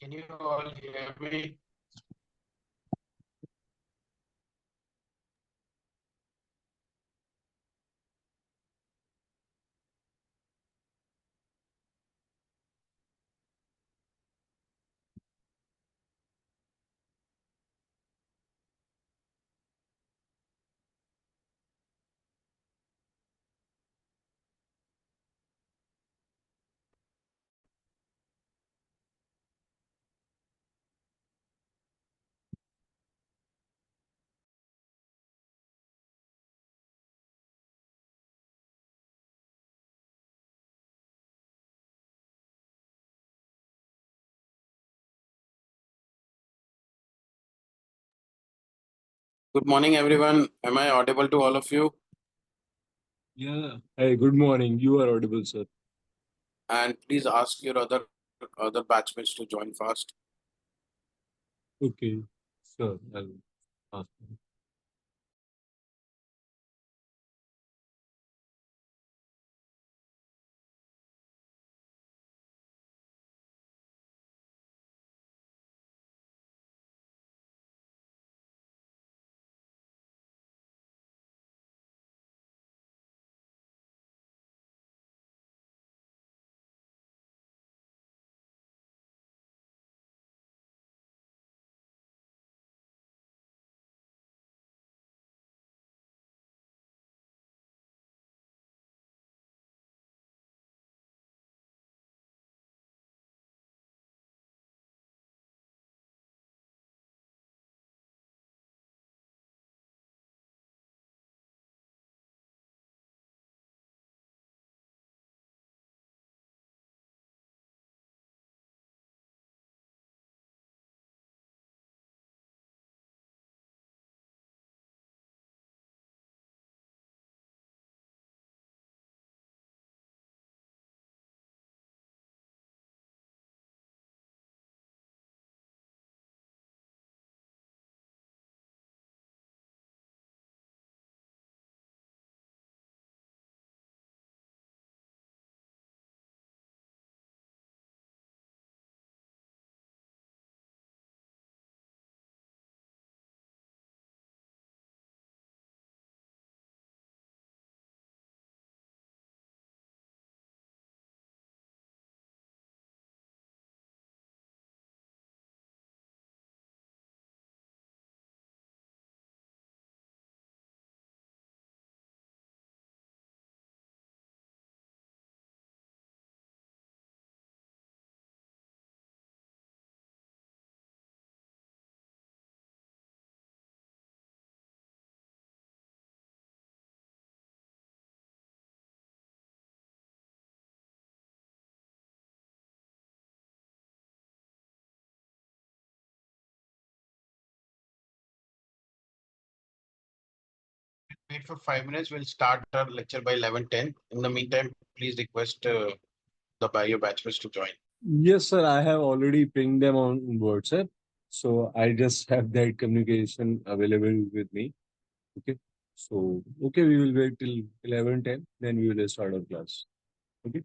Can you all hear me? Good morning, everyone. Am I audible to all of you? Yeah. Hey, good morning. You are audible, sir. And please ask your other batchmates to join fast. Okay. Sure. I'll ask you. Wait for 5 minutes. We'll start our lecture by 11:10. In the meantime, please request your batchmates to join. Yes, sir. I have already pinged them on WhatsApp. So I just have that communication available with me. Okay. So, okay, we will wait till 11:10. Then we will start our class. Okay.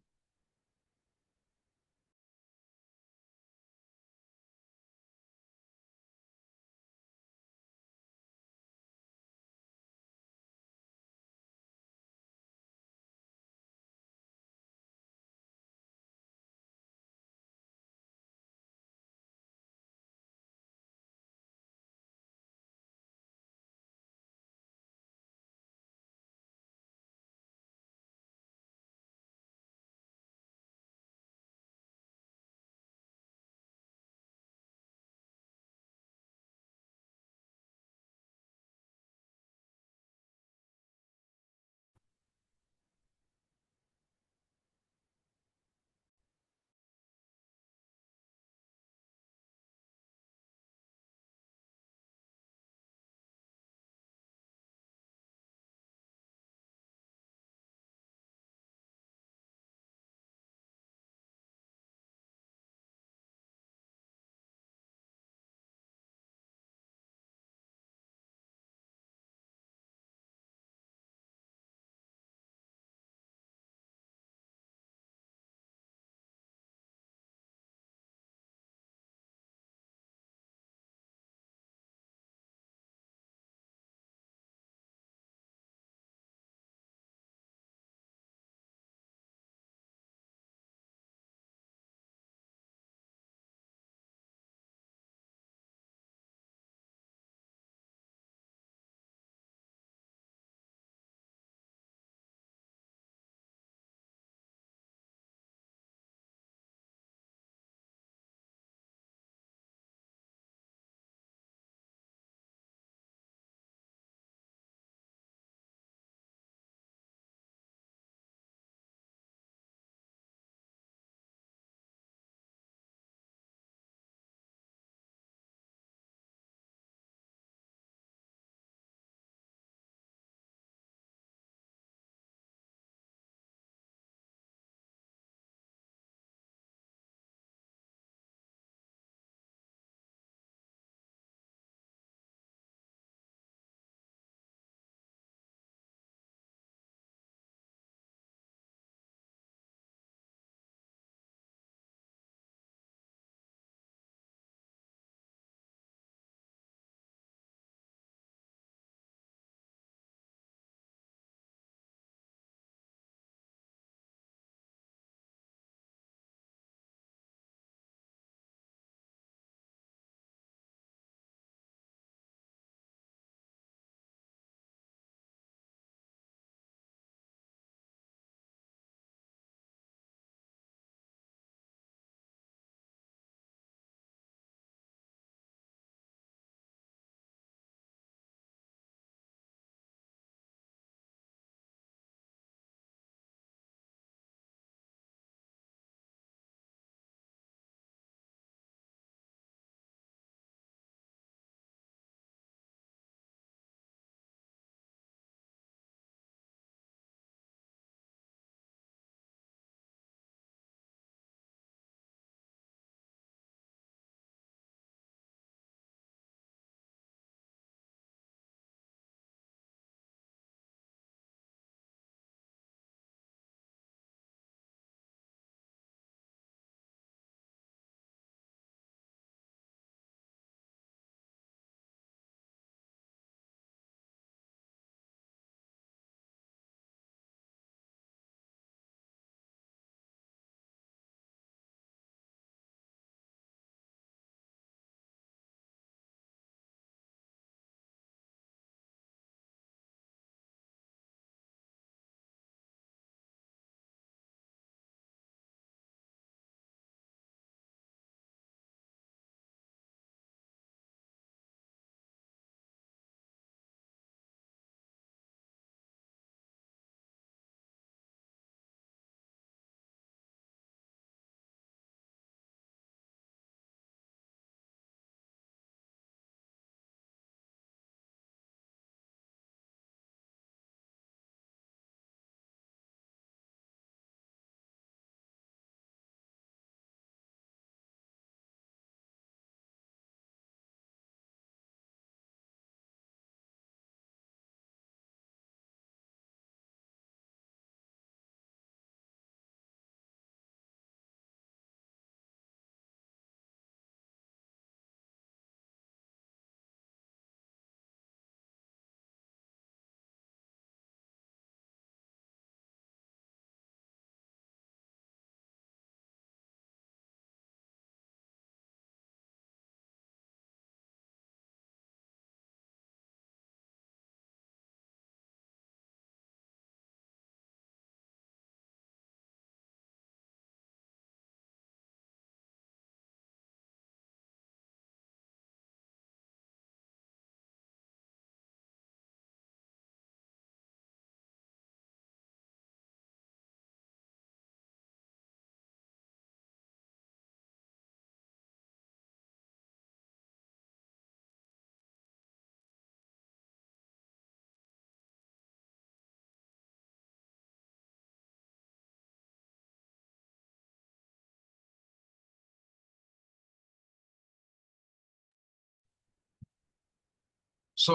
So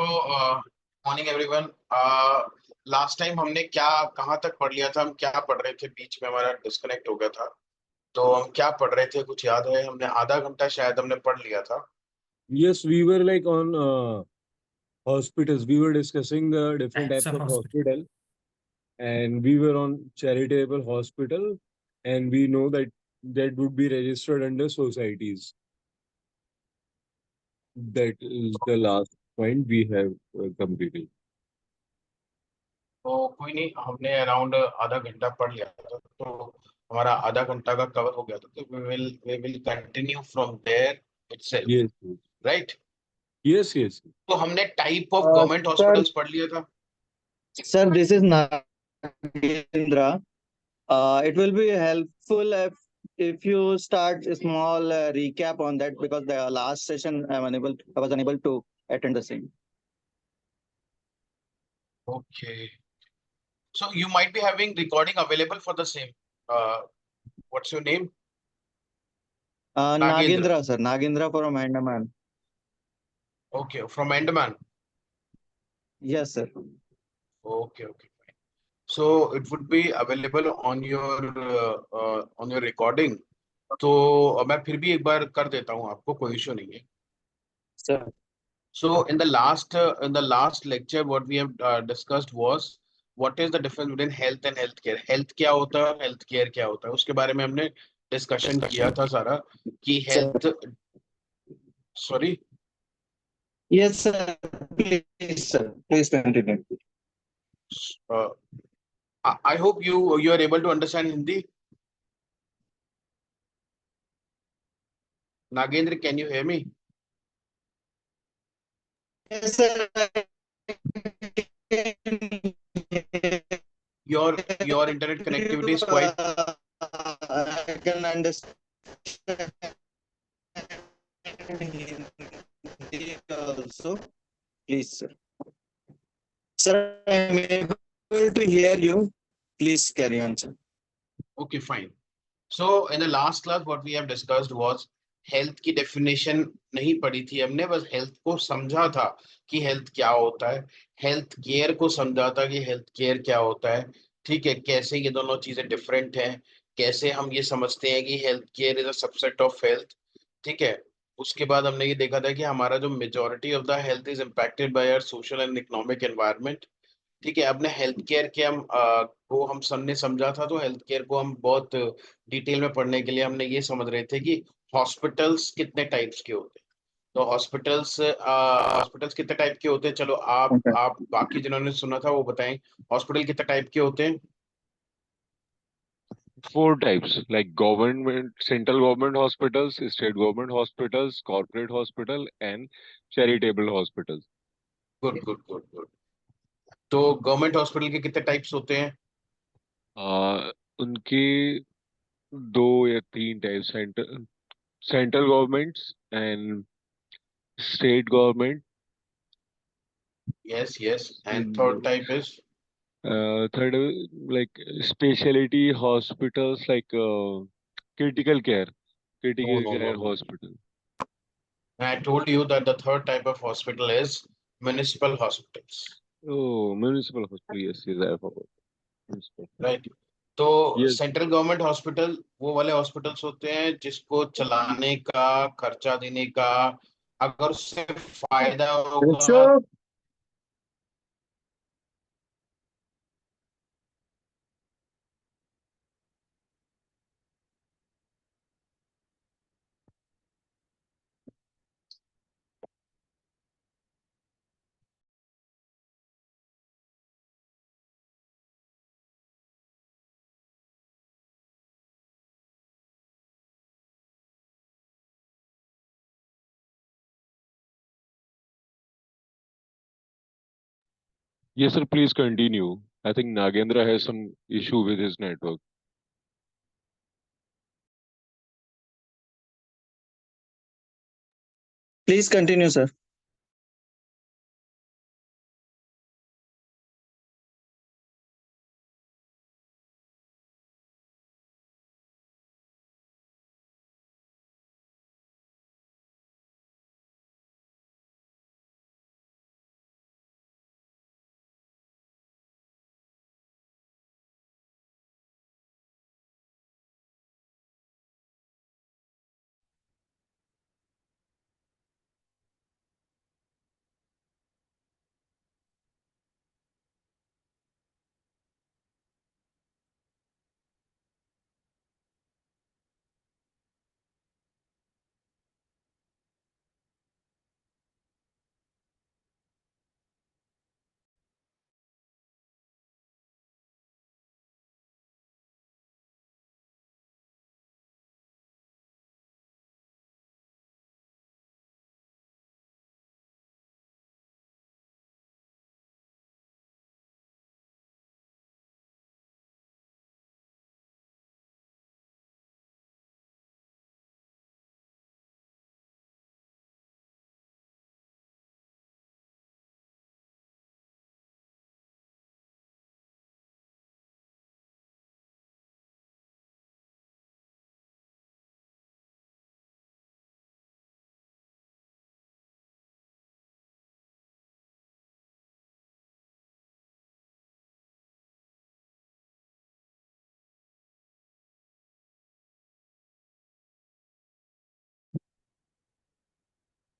morning everyone. Last time हमने क्या कहाँ तक पढ़ लिया था, हम क्या पढ़ रहे थे, बीच में हमारा डिस्कनेक्ट हो गया था। तो हम क्या पढ़ रहे थे, कुछ याद है? हमने आधा घंटा शायद हमने पढ़ लिया था। Yes, we were like on hospitals. We were discussing the different Types types of of hospital. hospital, and we were on charitable hospital, and we know that that would be registered under societies. That is the last point we have completed. तो कोई नहीं, हमने around आधा घंटा पढ़ लिया था, तो हमारा आधा घंटा का कवर हो गया था। तो we will continue from there itself, Yes, right? yes, yes. तो हमने type of Uh, government sir, hospitals पढ़ लिया था। sir, this is Nagendra. It will be helpful if you start a small recap on that because the last session I was unable to attend the same. Okay, so you might be having recording available for the same. What's your name? Nagendra. Nagendra, sir, Nagendra from Andaman. Okay, from Andaman. Yes, sir. Okay, okay. So it would be available on your recording. तो मैं फिर भी एक बार कर देता हूँ आपको, कोई इशू नहीं है। Sir. So in the last lecture, what we have discussed was what is the difference between health and healthcare. Health क्या होता है, health care क्या होता है, उसके बारे में हमने डिस्कशन किया था सारा कि Sir. Health, sorry, Yes, sir. Please, sir. Please continue. I hope you are able to understand Hindi. Nagendra, can you hear me? Yes, sir. Your internet connectivity is quite. I can understand Hindi also. Please, sir. Sir, I am able to hear you. Please carry on, sir. Okay, fine. So in the last class, what we have discussed was health की definition नहीं पढ़ी थी हमने, बस health को समझा था कि हेल्थ क्या होता है, हेल्थ केयर को समझा था कि हेल्थ केयर क्या होता है। ठीक है, कैसे ये दोनों चीजें डिफरेंट हैं, कैसे हम ये समझते हैं कि health care is a subset of health. ठीक है, उसके बाद हमने ये देखा था कि हमारा जो majority of the health is impacted by our social and economic environment. ठीक है, अपने हेल्थ केयर के को हम सब ने समझा था, तो हेल्थ केयर को हम बहुत डिटेल में पढ़ने के लिए हमने ये समझ रहे थे कि हॉस्पिटल्स कितने टाइप्स के होते हैं। तो हॉस्पिटल्स कितने टाइप के होते हैं, चलो Okay. आप बाकी जिन्होंने सुना था वो बताएं, हॉस्पिटल कितने टाइप के होते हैं? 4 types like government, central government hospitals, state government hospitals, corporate hospital, and charitable hospitals. Good good good good. तो गवर्नमेंट हॉस्पिटल के कितने टाइप्स होते हैं? उनके 2 या 3 types, central governments and state government. Yes yes, and third type is? Third, like specialty hospitals, like critical care, no critical no no care no, hospital. I told you that the third type of hospital is municipal hospitals, Oh, municipal hospital. Yes, yes, I forgot. Municipal. Right? तो Yes. Central government hospital वो वाले hospitals होते हैं जिसको चलाने का, खर्चा देने का, अगर उससे फायदा होगा Rishabh, Yes, sir. Please continue. I think Nagendra has some issue with his network. please continue, sir.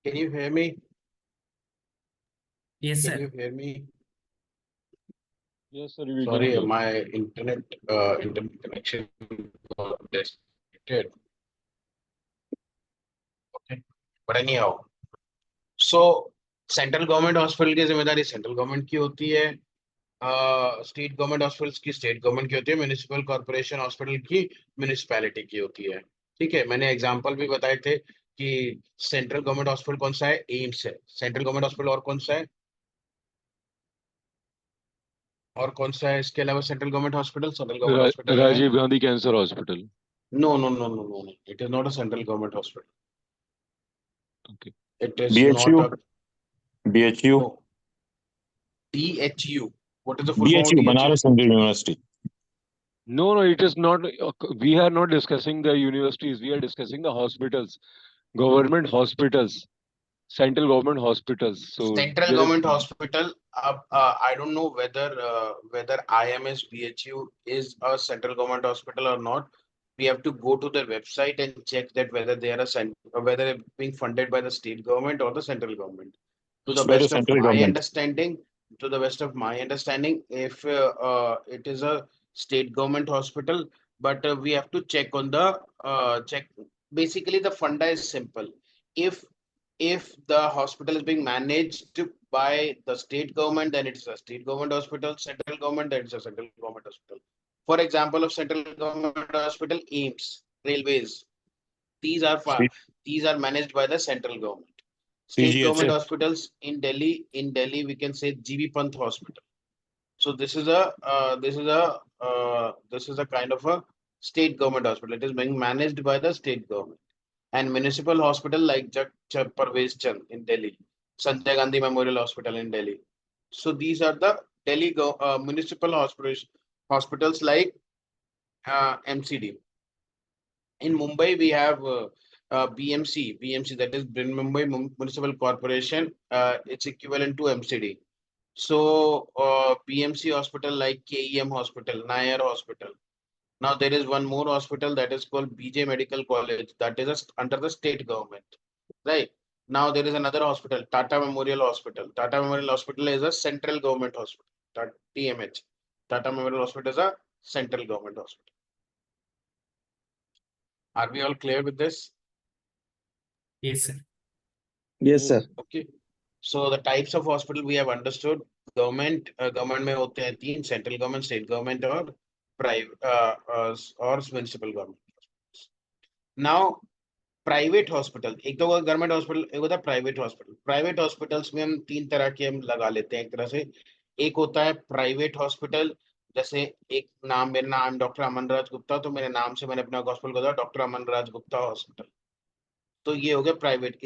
Can you hear me? Yes, Can sir. you hear me? Yes, sir. We can Sorry, hear. my internet connection got disconnected. Okay. But anyhow, so central government hospital की जिम्मेदारी central government की होती है, state government hospitals की state government की होती है, municipal corporation hospital की म्युनिसिपैलिटी की होती है। ठीक है, मैंने एग्जांपल भी बताए थे कि सेंट्रल गवर्नमेंट हॉस्पिटल कौन सा है, एम्स है। सेंट्रल गवर्नमेंट हॉस्पिटल और कौन सा है, और कौन सा है इसके अलावा central government hospital? Central government hospital है, Rajiv Gandhi Cancer Hospital. no, it is not a central government hospital. Okay. It is BHU, not a BHU, no. DHU, what is the full form of BHU, DHU? Banaras Hindu University. No, no, it is not. We are not discussing the universities. We are discussing the hospitals, government hospitals, central government hospitals. So Central there is government hospital. I don't know whether IMS BHU is a central government hospital or not. We have to go to their website and check that whether they are whether they're being funded by the state government or the central government. To the By the best of central my government. understanding, if it is a state government hospital, but we have to check on the check. Basically, the funda is simple. If the hospital is being managed by the state government, then it's a state government hospital. Central government, then it's a central government hospital. For example, of central government hospital, AIIMS, railways. These are C- these are managed by the central government. State government CGHS. hospitals in Delhi, we can say GB Pant Hospital. So this is a kind of a state government hospital. It is being managed by the state government. And municipal hospital like Parvez Chand in Delhi, Sanjay Gandhi Memorial Hospital in Delhi. So these are the Delhi municipal hospitals like MCD. In Mumbai, we have BMC, that is Mumbai Municipal Corporation. It's equivalent to MCD. So BMC hospital like KEM Hospital, Nair Hospital. Now there is one more hospital that is called BJ Medical College, that is under the state government, right? Now there is another hospital, Tata Memorial Hospital. Tata Memorial Hospital is a central government hospital, TMH. Tata Memorial Hospital is a central government hospital. Are we all clear with this? Yes, sir. Yes, sir. Okay. So the types of hospital we have understood. Government में होते हैं तीन, central government, state government और private और municipal government. Now private hospital, एक तो government hospital, एक होता है प्राइवेट हॉस्पिटल। प्राइवेट हॉस्पिटल्स में हम तीन तरह के हम लगा लेते हैं एक तरह से। एक होता है प्राइवेट हॉस्पिटल, जैसे एक नाम, मेरा नाम डॉक्टर अमन राज गुप्ता, तो मेरे नाम से मैंने अपना हॉस्पिटल को दिया डॉक्टर अमन राज गुप्ता हॉस्पिटल। तो ये हो गया प्राइवेट।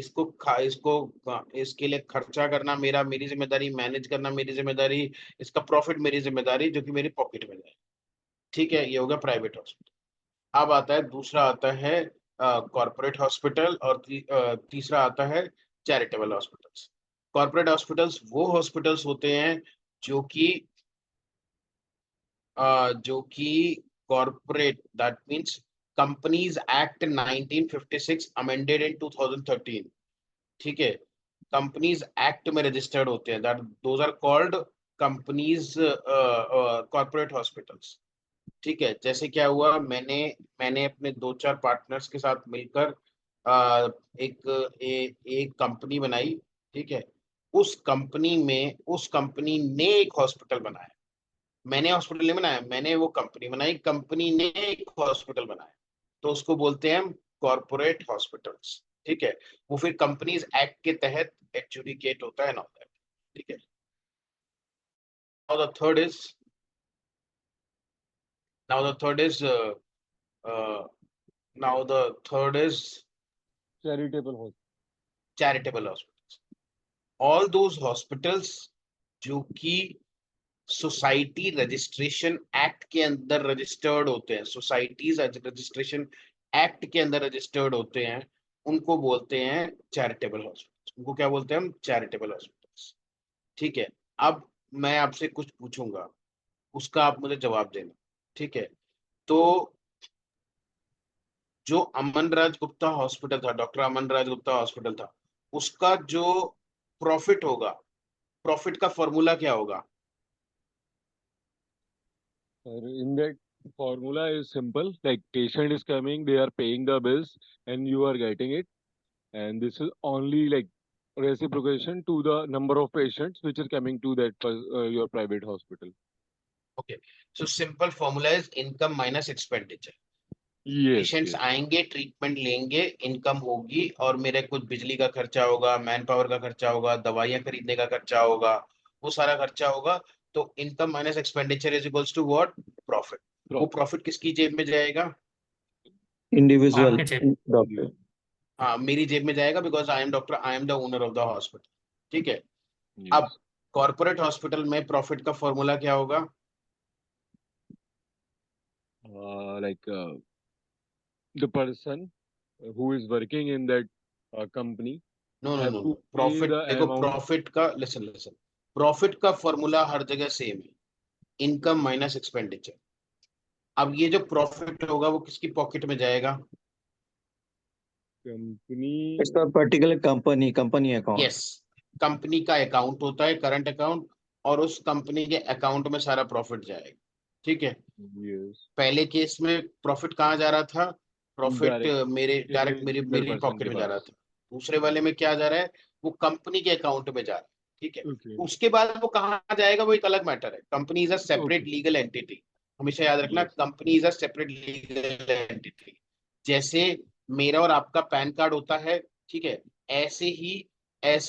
इसके लिए खर्चा करना मेरी जिम्मेदारी, मैनेज करना मेरी जिम्मेदारी, इसका प्रॉफिट मेरी जिम्मेदारी, जो कि मेरी पॉकेट में जाए। ठीक है, ये हो गया प्राइवेट हॉस्पिटल। अब आता है दूसरा, आता है कॉर्पोरेट हॉस्पिटल, और तीसरा आता है चैरिटेबल हॉस्पिटल्स। कॉर्पोरेट हॉस्पिटल्स वो हॉस्पिटल्स होते हैं जो कि corporate, that means companies act 1956 amended in 2013। ठीक है, कंपनीज एक्ट में रजिस्टर्ड होते हैं, that those are called companies corporate hospitals. ठीक है, जैसे क्या हुआ, मैंने अपने 2-4 पार्टनर्स के साथ मिलकर एक कंपनी बनाई। ठीक है, उस कंपनी ने एक हॉस्पिटल बनाया। मैंने हॉस्पिटल नहीं बनाया, मैंने वो कंपनी बनाई, कंपनी ने एक हॉस्पिटल बनाया, तो उसको बोलते हैं हम कॉर्पोरेट हॉस्पिटल्स। ठीक है, वो फिर कंपनीज एक्ट के तहत एडजुडिकेट होता है ना। ठीक है, now the third is now the third is charitable hospital. charitable hospitals. All those hospitals जो कि सोसाइटी रजिस्ट्रेशन एक्ट के अंदर रजिस्टर्ड होते हैं, सोसाइटीज रजिस्ट्रेशन एक्ट के अंदर रजिस्टर्ड होते हैं, उनको बोलते हैं चैरिटेबल हॉस्पिटल्स। उनको क्या बोलते हैं हम? Charitable hospitals. ठीक है, अब मैं आपसे कुछ पूछूंगा, उसका आप मुझे जवाब देना। ठीक है, तो जो अमन राज गुप्ता हॉस्पिटल था, डॉक्टर अमन राज गुप्ता हॉस्पिटल था, उसका जो प्रॉफिट होगा, प्रॉफिट का फॉर्मूला क्या होगा? In that formula is simple, like patient is coming, they are paying the bills and you are getting it. And this is only like reciprocation to the number of patients which are coming to that your private hospital. Okay, so simple formula is income minus expenditure. Yes, patients yes. आएंगे, treatment लेंगे, income होगी, और मेरे कुछ बिजली का खर्चा होगा, मैन पावर का खर्चा होगा, दवाइयां खरीदने का खर्चा होगा, वो सारा खर्चा होगा। तो income minus expenditure is equals to what? Profit. वो Profit. प्रॉफिट किसकी जेब में जाएगा? Individual आपके चेक doctor. हाँ, मेरी जेब में जाएगा, because I am doctor, I am the owner of the hospital. ठीक है। अब Yes. कॉर्पोरेट हॉस्पिटल में प्रॉफिट का फॉर्मूला क्या होगा? Like the person who is working in that company no no have no no, to pay profit the देखो, amount. Profit का listen listen, profit का फॉर्मूला हर जगह सेम है, इनकम माइनस एक्सपेंडिचर। अब ये जो प्रॉफिट होगा वो किसकी पॉकेट में जाएगा? Company. It's a particular company account. Yes, company का अकाउंट होता है, करंट अकाउंट, और उस कंपनी के अकाउंट में सारा प्रॉफिट जाएगा। ठीक है। Yes. पहले केस में प्रॉफिट कहाँ जा रहा था? प्रॉफिट Direct मेरे डायरेक्ट एक मेरी single मेरी person पॉकेट के में जा रहा पास. था। दूसरे वाले में क्या जा रहा है? वो कंपनी के अकाउंट में जा रहा है। ठीक है। Okay. उसके बाद वो कहाँ जाएगा वो एक अलग मैटर है। Company is a separate Okay. Legal entity, हमेशा याद रखना, Yes. Company is a separate legal entity. जैसे मेरा और आपका पैन कार्ड होता है, ठीक है, ऐसे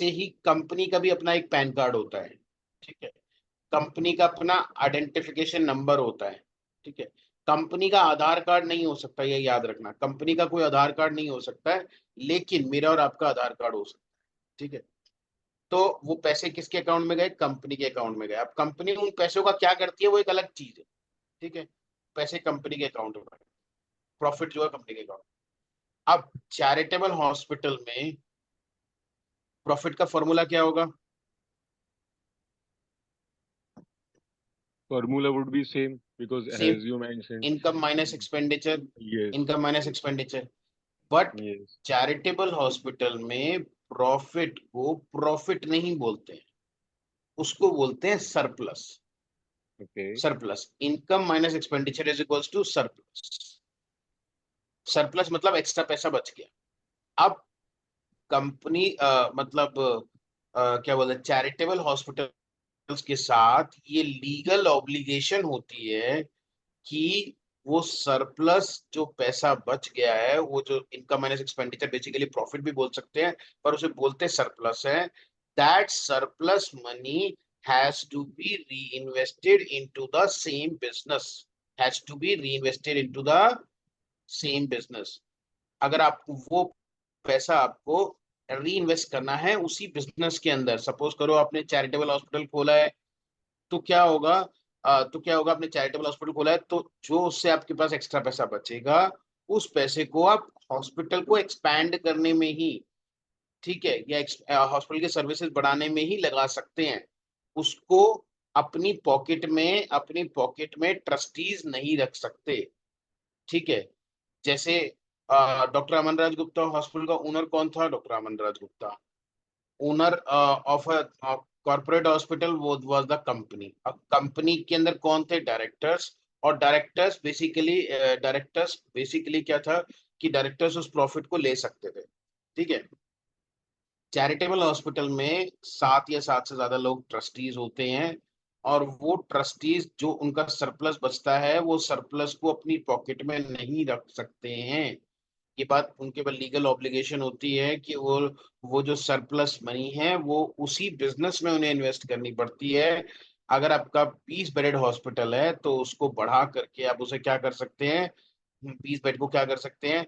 ही कंपनी का भी अपना एक पैन कार्ड होता है। ठीक है। कंपनी का अपना आइडेंटिफिकेशन नंबर होता है। ठीक है। कंपनी का आधार कार्ड नहीं हो सकता, ये याद रखना, कंपनी का कोई आधार कार्ड नहीं हो सकता है, लेकिन मेरा और आपका आधार कार्ड हो सकता है। ठीक है। तो वो पैसे किसके अकाउंट में गए? कंपनी के अकाउंट में गए। अब कंपनी उन पैसों का क्या करती है वो एक अलग चीज है। ठीक है। पैसे कंपनी के अकाउंट में, प्रॉफिट जो है कंपनी के अकाउंट। अब चैरिटेबल हॉस्पिटल में प्रॉफिट का फॉर्मूला क्या होगा? Formula would be same because same, as you mentioned. Income minus expenditure, Yes. Income minus Yes. Expenditure. But Yes. Charitable hospital में प्रॉफिट को प्रॉफिट नहीं बोलते हैं, उसको बोलते हैं surplus. Okay. Surplus, income minus expenditure is equals to surplus. Surplus मतलब extra पैसा बच गया। अब कंपनी मतलब क्या बोलते हैं, चैरिटेबल हॉस्पिटल्स के साथ ये लीगल ऑब्लिगेशन होती है कि वो सरप्लस जो पैसा बच गया है, वो जो income minus expenditure, basically profit भी बोल सकते हैं, पर उसे बोलते हैं सरप्लस है। That surplus money has to be reinvested into the same business, has to be reinvested into the same business. अगर आपको वो पैसा आपको री इन्वेस्ट करना है उसी बिजनेस के अंदर, सपोज करो आपने चैरिटेबल हॉस्पिटल खोला है, तो क्या होगा? आपने चैरिटेबल हॉस्पिटल खोला है, तो जो उससे आपके पास एक्स्ट्रा पैसा बचेगा, उस पैसे को आप हॉस्पिटल को एक्सपैंड करने में ही, ठीक है, या हॉस्पिटल की सर्विसेज बढ़ाने में ही लगा सकते हैं। उसको अपनी पॉकेट में ट्रस्टीज नहीं रख सकते। ठीक है। जैसे डॉक्टर अमन राज गुप्ता हॉस्पिटल का ओनर कौन था? Doctor Aman Raj Gupta. Owner of a corporate hospital वो वाज द कंपनी। अब कंपनी के अंदर कौन थे? डायरेक्टर्स। और डायरेक्टर्स बेसिकली क्या था कि डायरेक्टर्स उस प्रॉफिट को ले सकते थे। ठीक है। चैरिटेबल हॉस्पिटल में 7 या 7 से ज्यादा लोग ट्रस्टीज होते हैं, और वो ट्रस्टीज जो उनका सरप्लस बचता है वो सरप्लस को अपनी पॉकेट में नहीं रख सकते हैं। ये बात उनके ऊपर लीगल ऑब्लिगेशन होती है कि वो जो सरप्लस मनी है वो उसी बिजनेस में उन्हें इन्वेस्ट करनी पड़ती है। अगर आपका 20 बेडेड हॉस्पिटल है तो उसको बढ़ा करके आप उसे क्या कर सकते हैं? 20 बेड को क्या कर सकते हैं?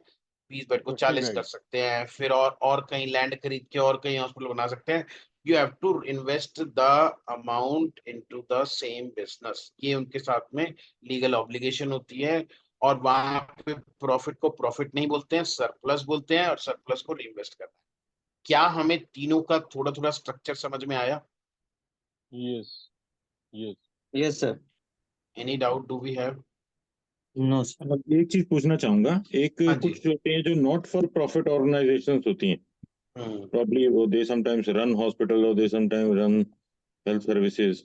20 बेड को 40 40 कर bed. सकते हैं, फिर और कहीं लैंड खरीद के और कहीं हॉस्पिटल बना सकते हैं। You have to invest the amount into the same business, ये उनके साथ में लीगल ऑब्लिगेशन होती है। और वहां पे प्रॉफिट को प्रॉफिट नहीं बोलते हैं, सरप्लस बोलते हैं, और सरप्लस को रीइन्वेस्ट करना है। क्या हमें तीनों का थोड़ा थोड़ा स्ट्रक्चर समझ में आया? Yes. Yes. Yes, sir. Any doubt do we have? No, sir. अब एक चीज पूछना चाहूंगा, एक हाँ जी। कुछ होते हैं जो नॉट फॉर प्रॉफिट ऑर्गेनाइजेशंस होती हैं, Probably they sometimes run hospital or they sometimes run health services.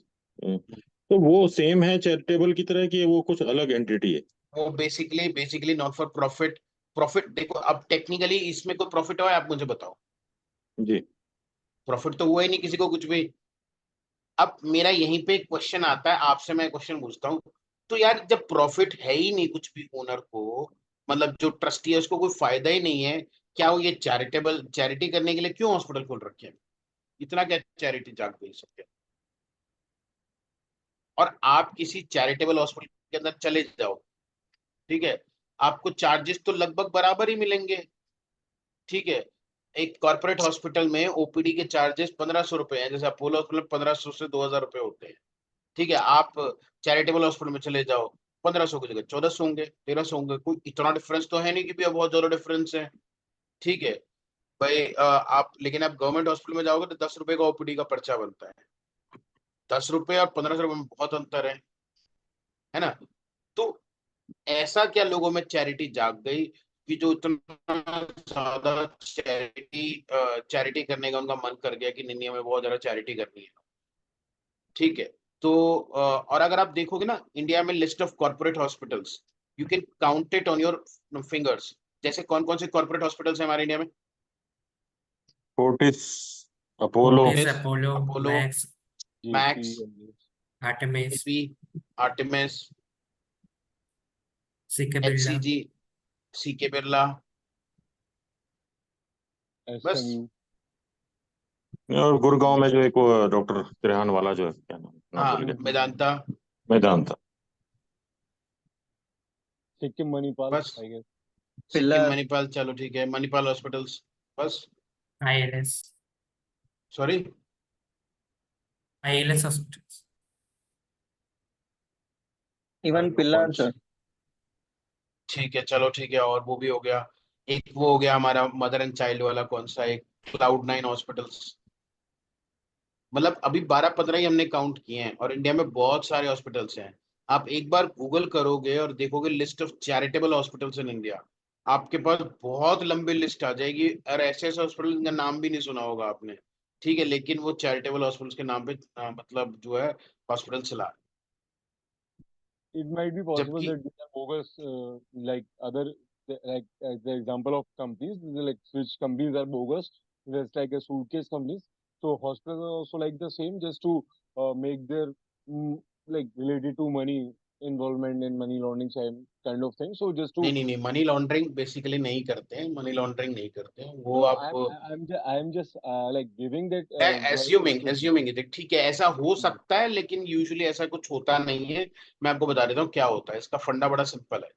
तो वो सेम है चैरिटेबल की तरह कि वो कुछ अलग एंटिटी है? वो basically not for profit. Profit देखो, अब टेक्निकली इसमें कोई प्रॉफिट हुआ है आप मुझे बताओ। जी। प्रॉफिट तो हुआ ही नहीं किसी को कुछ भी। अब मेरा यहीं पे क्वेश्चन आता है, आपसे मैं क्वेश्चन पूछता हूँ, तो यार जब प्रॉफिट है ही नहीं कुछ भी ओनर को, मतलब जो ट्रस्टी है उसको कोई फायदा ही नहीं है, क्या वो ये चैरिटी करने के लिए क्यों हॉस्पिटल खोल रखे हैं? इतना क्या चैरिटी जाग गई सबके? और आप किसी चैरिटेबल हॉस्पिटल के अंदर चले जाओ, ठीक है, आपको चार्जेस तो लगभग बराबर ही मिलेंगे, ठीक है। एक कॉर्पोरेट हॉस्पिटल में ओपीडी के चार्जेस 1500 रुपए हैं, जैसे अपोलो हॉस्पिटल 1500 से 2000 रुपए होते हैं, ठीक है। आप चैरिटेबल हॉस्पिटल में चले जाओ, 1500 की जगह 1400 होंगे, 1300 होंगे, कोई इतना डिफरेंस तो है नहीं कि भी बहुत ज्यादा डिफरेंस है, ठीक है भाई। आप लेकिन आप गवर्नमेंट हॉस्पिटल में जाओगे तो 10 रुपए का ओपीडी का पर्चा बनता है। 10 रुपए और 1500 रुपए में बहुत अंतर है ना? तो ऐसा क्या लोगों में चैरिटी जाग गई कि जो इतना ज्यादा चैरिटी करने का उनका मन कर गया कि नहीं नहीं हमें बहुत ज्यादा चैरिटी करनी है, ठीक है। तो और अगर आप देखोगे ना इंडिया में list of corporate hospitals, you can count it on your fingers. जैसे कौन कौन से कॉर्पोरेट हॉस्पिटल्स हैं हमारे इंडिया में? Fortis, Apollo, Fortis, Fortis, Apollo, Apollo, Max, Max, Artemis, एपी, Artemis, CK Birla, HCG, CK Birla, बस। SMU. और गुड़गांव में जो एक डॉक्टर त्रेहान वाला जो है, क्या नाम, नाम हाँ, भूल गया, मेदांता, मैदान। Sikkim Manipal, बस। I guess. Sikkim Pillar, Manipal, चलो ठीक है, मणिपाल हॉस्पिटल्स, बस। ILS, sorry, ILS hospitals. even Pillar, sir. ठीक है, चलो ठीक है, और वो भी हो गया। एक वो हो गया हमारा मदर एंड चाइल्ड वाला, कौन सा, एक क्लाउड 9 हॉस्पिटल्स। मतलब अभी 12-15 ही हमने काउंट किए हैं, और इंडिया में बहुत सारे हॉस्पिटल्स हैं। आप एक बार गूगल करोगे और देखोगे list of charitable hospitals in India, आपके पास बहुत लंबी लिस्ट आ जाएगी, और ऐसे ऐसे हॉस्पिटल का नाम भी नहीं सुना होगा आपने, ठीक है, लेकिन वो चैरिटेबल हॉस्पिटल्स के नाम पे मतलब जो है हॉस्पिटल चला। It might be possible जबकि that these are bogus, like other, like the example of companies, like which companies are bogus. There's like a suitcase companies. So hospitals are also like the same, just to make their like related to money involvement in money laundering kind of thing. So just to नहीं, money laundering basically नहीं करते हैं, money laundering नहीं करते हैं वो। no, आप I'm just like giving that assuming, ठीक है, ऐसा हो सकता है, लेकिन यूजुअली ऐसा कुछ होता नहीं है। मैं आपको बता देता हूँ क्या होता है, इसका फंडा बड़ा सिंपल है।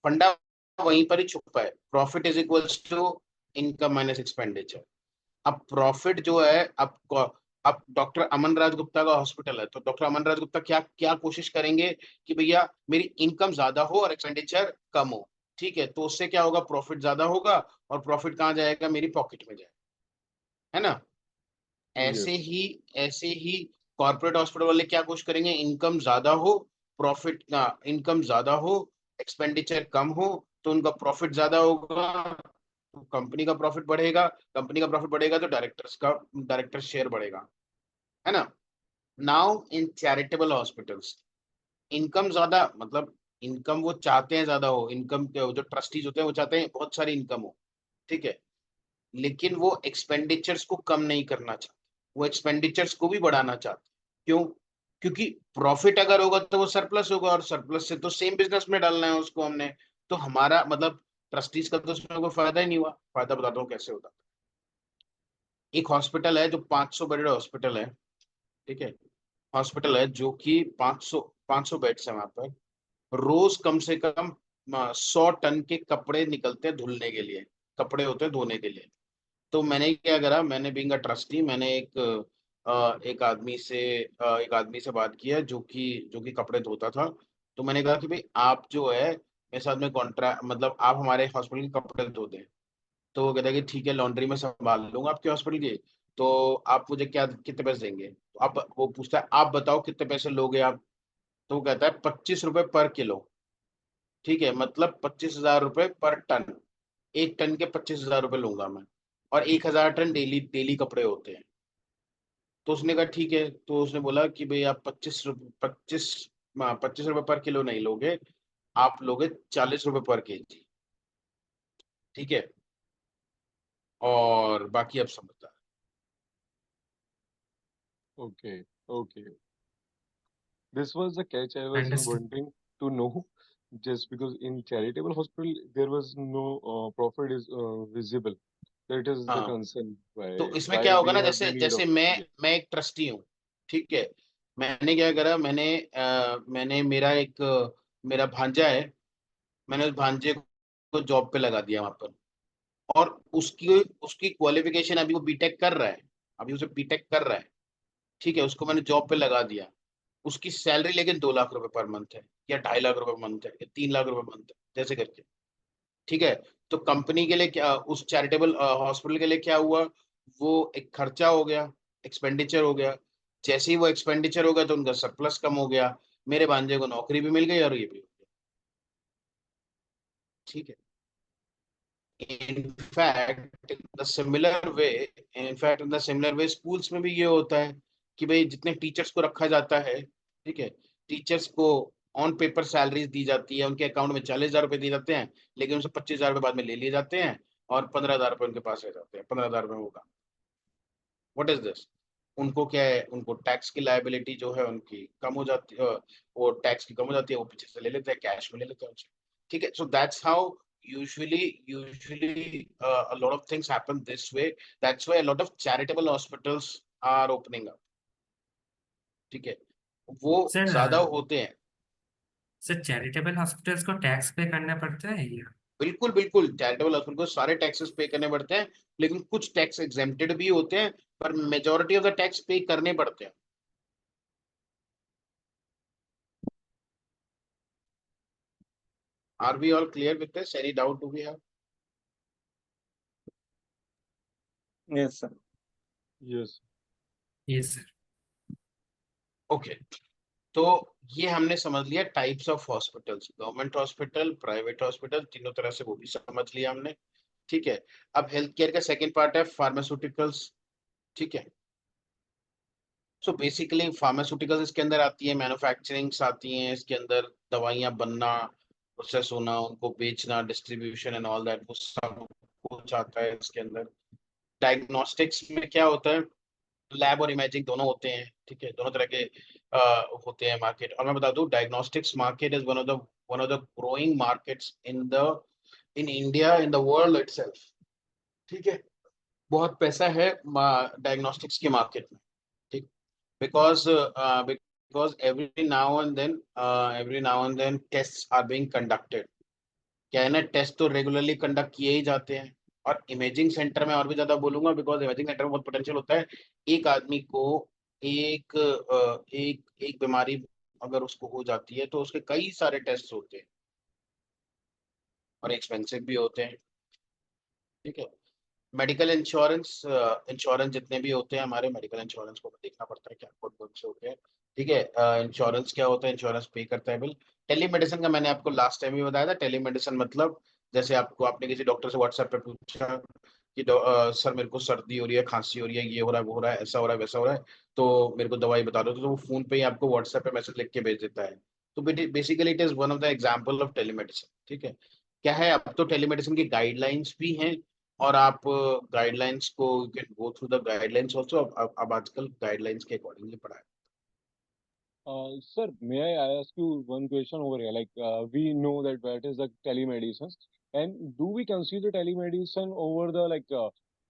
फंडा वहीं पर ही छुपा है, profit is equals to income minus expenditure. अब प्रॉफिट जो है, अब डॉक्टर अमन राज गुप्ता का हॉस्पिटल है, तो डॉक्टर अमन राज गुप्ता क्या क्या कोशिश करेंगे कि भैया मेरी इनकम ज्यादा हो और एक्सपेंडिचर कम हो, ठीक है, तो उससे क्या होगा, प्रॉफिट ज्यादा होगा, और प्रॉफिट कहाँ जाएगा, मेरी पॉकेट में जाएगा, है ना? yes. ऐसे ही ऐसे ही कॉर्पोरेट हॉस्पिटल वाले क्या कोशिश करेंगे, इनकम ज्यादा हो, प्रॉफिट ना, इनकम ज्यादा हो, एक्सपेंडिचर कम हो, तो उनका प्रॉफिट ज्यादा होगा, तो कंपनी का प्रॉफिट बढ़ेगा, कंपनी का प्रॉफिट बढ़ेगा तो डायरेक्टर शेयर बढ़ेगा, है ना? Now in charitable hospitals, income ज्यादा, मतलब इनकम वो चाहते हैं ज्यादा हो, इनकम जो ट्रस्टीज होते हैं वो चाहते हैं बहुत सारी इनकम हो, ठीक है, लेकिन वो एक्सपेंडिचर्स को कम नहीं करना चाहते, वो एक्सपेंडिचर्स को भी बढ़ाना चाहते। क्यों? क्योंकि प्रॉफिट अगर होगा तो वो सरप्लस होगा, और सरप्लस से तो सेम बिजनेस में डालना है उसको हमने, तो हमारा मतलब ट्रस्टीज का तो उसमें कोई फायदा ही नहीं हुआ। फायदा बताता हूँ कैसे होता। एक हॉस्पिटल है जो 500 बेडेड हॉस्पिटल है, ठीक है, हॉस्पिटल है जो कि 500 बेड्स है वहां पर, रोज कम से कम 100 टन के कपड़े निकलते हैं धुलने के लिए, कपड़े होते हैं धोने के लिए। तो मैंने क्या करा, मैंने बीइंग अ ट्रस्टी, मैंने एक आदमी से बात किया जो कि कपड़े धोता था। तो मैंने कहा कि भाई आप जो है मेरे साथ में कॉन्ट्रैक्ट, मतलब आप हमारे हॉस्पिटल के कपड़े धो दें। तो वो कहता है कि ठीक है, लॉन्ड्री में संभाल लूंगा आपके हॉस्पिटल के, तो आप मुझे क्या कितने पैसे देंगे? तो आप, वो पूछता है आप बताओ कितने पैसे लोगे आप? तो वो कहता है 25 रुपए पर किलो, ठीक है, मतलब 25,000 रुपए पर टन, 1 टन के 25,000 रुपए लूंगा मैं। और 1000 टन डेली कपड़े होते हैं। तो उसने कहा ठीक है, तो उसने बोला कि भाई आप 25 रुपए पर किलो नहीं लोगे, आप लोगे 40 रुपए पर केजी, ठीक है, और बाकी अब समझदार। Okay, okay. This was the catch I was Understood. wanting to know, just because in charitable hospital there was no profit is visible. That is the हाँ, concern तो इसमें why क्या होगा we ना, have जैसे the need जैसे of. मैं Yeah. मैं एक ट्रस्टी हूँ, ठीक है, मैंने क्या करा, मैंने मेरा भांजा है, मैंने उस भांजे को जॉब पे लगा दिया वहां पर, और उसकी उसकी क्वालिफिकेशन अभी वो बीटेक कर रहा है, अभी उसे बीटेक कर रहा है, ठीक है, उसको मैंने जॉब पे लगा दिया। उसकी सैलरी लेकिन 2 लाख रुपए पर मंथ है, या 2.5 लाख रुपए मंथ है, या 3 लाख रुपए मंथ है, जैसे करके, ठीक है। तो कंपनी के लिए क्या, उस चैरिटेबल हॉस्पिटल के लिए क्या हुआ, वो एक खर्चा हो गया, एक्सपेंडिचर हो गया। जैसे ही वो एक्सपेंडिचर हो गया तो उनका सरप्लस कम हो गया, मेरे भांजे को नौकरी भी मिल गई और ये भी हो गया, ठीक है। In fact in the similar way in fact in the similar way schools में भी ये होता है कि भाई जितने टीचर्स को रखा जाता है, ठीक है, टीचर्स को ऑन पेपर सैलरीज दी जाती है, उनके अकाउंट में 40,000 रुपए दिए जाते हैं, लेकिन उनसे 25,000 रुपए बाद में ले लिए जाते हैं, और 15,000 रुपए उनके पास रह जाते हैं, 15,000 रुपए होगा। What is this? उनको क्या है, उनको टैक्स की लायबिलिटी जो है उनकी कम हो जाती है, वो टैक्स की कम हो जाती है, वो पीछे से ले लेते हैं, कैश में ले लेते हैं उनसे, ठीक है। So that's how usually a lot of things happen this way. That's why a lot of charitable hospitals are opening up, ठीक है, वो सर ज्यादा होते हैं। सर चैरिटेबल हॉस्पिटल्स को टैक्स पे करना पड़ता है या? बिल्कुल बिल्कुल, चैरिटेबल हॉस्पिटल को सारे टैक्सेस पे करने पड़ते हैं, लेकिन कुछ टैक्स एग्जेम्प्टेड भी होते हैं, पर मेजोरिटी ऑफ द टैक्स पे करने पड़ते हैं। Are we all clear with this? Any doubt do we have? Yes, sir. Yes. Yes sir. Okay, तो ये हमने समझ लिया types of hospitals, government hospital, private hospital, तीनों तरह से वो भी समझ लिया हमने, ठीक है। अब हेल्थ केयर का सेकेंड पार्ट है फार्मास्यूटिकल्स, ठीक है। सो बेसिकली फार्मास्यूटिकल्स इसके अंदर आती है, मैन्युफैक्चरिंग्स आती हैं इसके अंदर, दवाइयां बनना, प्रोसेस होना, उनको बेचना, डिस्ट्रीब्यूशन एंड ऑल दैट, वो सब कुछ आता है इसके अंदर। डायग्नोस्टिक्स में क्या होता है, लैब और इमेजिंग दोनों होते हैं, ठीक है, दोनों तरह के होते हैं मार्केट। और मैं बता दूं, diagnostics market is one of the growing markets in India, in the world itself, ठीक है। बहुत पैसा है डायग्नोस्टिक्स के मार्केट में, ठीक, because every now and then tests are being conducted। क्या है ना, टेस्ट तो रेगुलरली कंडक्ट किए ही जाते हैं, और इमेजिंग सेंटर में और भी ज्यादा बोलूंगा, बिकॉज इमेजिंग सेंटर में बहुत पोटेंशियल होता है। एक आदमी को एक बीमारी अगर उसको हो जाती है तो उसके कई सारे टेस्ट होते हैं, और एक्सपेंसिव भी होते हैं, ठीक है। मेडिकल इंश्योरेंस जितने भी होते हैं हमारे, मेडिकल इंश्योरेंस को देखना पड़ता है क्या कौन कौन से होते हैं, ठीक है। इंश्योरेंस क्या होता है, इंश्योरेंस पे करता है बिल। टेलीमेडिसिन का मैंने आपको लास्ट टाइम भी बताया था। टेलीमेडिसिन मतलब, जैसे आपने किसी डॉक्टर से व्हाट्सएप पे पूछा कि सर मेरे को सर्दी हो रही है, खांसी हो रही है, ये हो रहा है, वो हो रहा है, ऐसा हो रहा है, वैसा हो रहा है, तो मेरे को दवाई बता दो, तो वो फोन पे ही आपको व्हाट्सएप पे मैसेज लिख के भेज देता है। तो basically it is one of the example of telemedicine, ठीक है। क्या है, अब तो टेलीमेडिसिन की गाइडलाइंस भी हैं, और आप गाइडलाइंस को you can go through the guidelines also. अब आजकल गाइडलाइंस के अकॉर्डिंगली पढ़ाया। Sir, may I ask you one question over here? Like, we know that what is the telemedicine, and do we consider telemedicine over the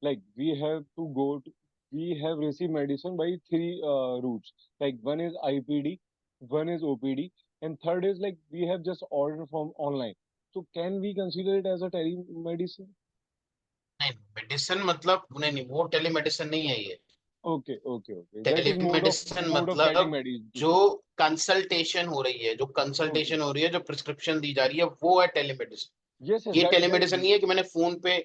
like we have to go to, we have received medicine by three routes. Like one is IPD, one is OPD, and third is like we have just ordered from online. So can we consider it as a telemedicine? नहीं, medicine मतलब नहीं, वो telemedicine नहीं है ये। Okay, okay, okay. That is telemedicine mode of getting मतलब medicine. जो consultation हो रही है, Okay. जो प्रिस्क्रिप्शन दी जा रही है, वो है टेलीमेडिसिन। Yes, yes. ये That टेलीमेडिसिन नहीं है कि मैंने फोन पे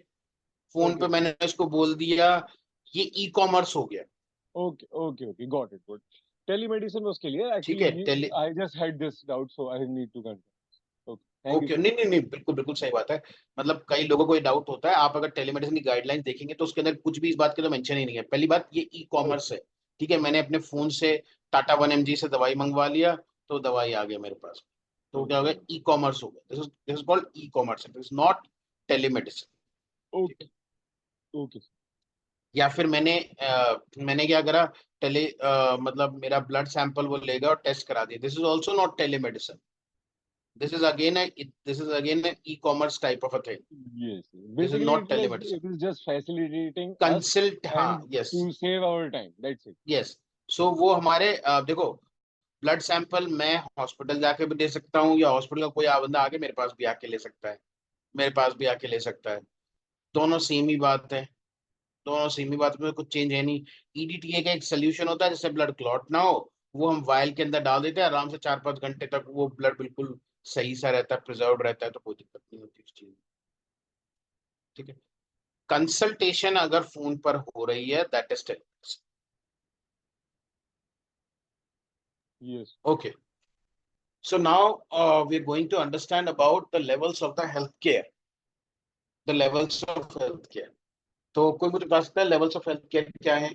okay. मैंने इसको बोल दिया, ये ई कॉमर्स हो गया, Okay, okay, okay. Got it. Got it. Telemedicine was clear. ठीक Actually, है। I just had this doubt, so I need to confirm. Thank okay, you. नहीं नहीं नहीं, बिल्कुल बिल्कुल सही बात है। मतलब कई लोगों को ये डाउट होता है, आप अगर टेलीमेडिसिन की गाइडलाइंस देखेंगे तो उसके अंदर कुछ भी इस बात के तो मेंशन ही नहीं है। पहली बात, ये ई कॉमर्स है, ठीक है। मैंने अपने फोन से टाटा 1mg से दवाई मंगवा लिया, तो दवाई आ गया मेरे पास। तो क्या हो गया, ई कॉमर्स हो गया। This is called e commerce, this is not telemedicine. Okay okay. या फिर मैंने क्या करा, मतलब मेरा ब्लड सैंपल वो ले गया और टेस्ट करा दिया, this is also not telemedicine. This is again an e-commerce type of a thing. Yes, This is basically not telemedicine. it is just facilitating us Consult, हाँ, and yes, to save our time. That's it. yes. So वो हमारे देखो, blood sample मैं hospital जाके भी दे सकता हूँ, या हॉस्पिटल का कोई बंदा आके मेरे पास भी आके ले सकता है, मेरे पास भी आके ले सकता है। दोनों सेम ही बात है, दोनों सेम ही बात में कुछ चेंज है नहीं। ईडीटीए का एक सोल्यूशन होता है जिससे ब्लड क्लॉट ना हो, वो हम वायल के अंदर डाल देते हैं, आराम से 4-5 घंटे तक वो ब्लड बिल्कुल सही सा रहता है, प्रिजर्व रहता है, तो कोई दिक्कत नहीं होती उस चीज में, ठीक है। कंसल्टेशन अगर फोन पर हो रही है, that is telemedicine. Yes. Okay, so now we're going to understand about the levels of the healthcare. The levels of healthcare. तो कोई मुझे बता सकता है levels of healthcare क्या है?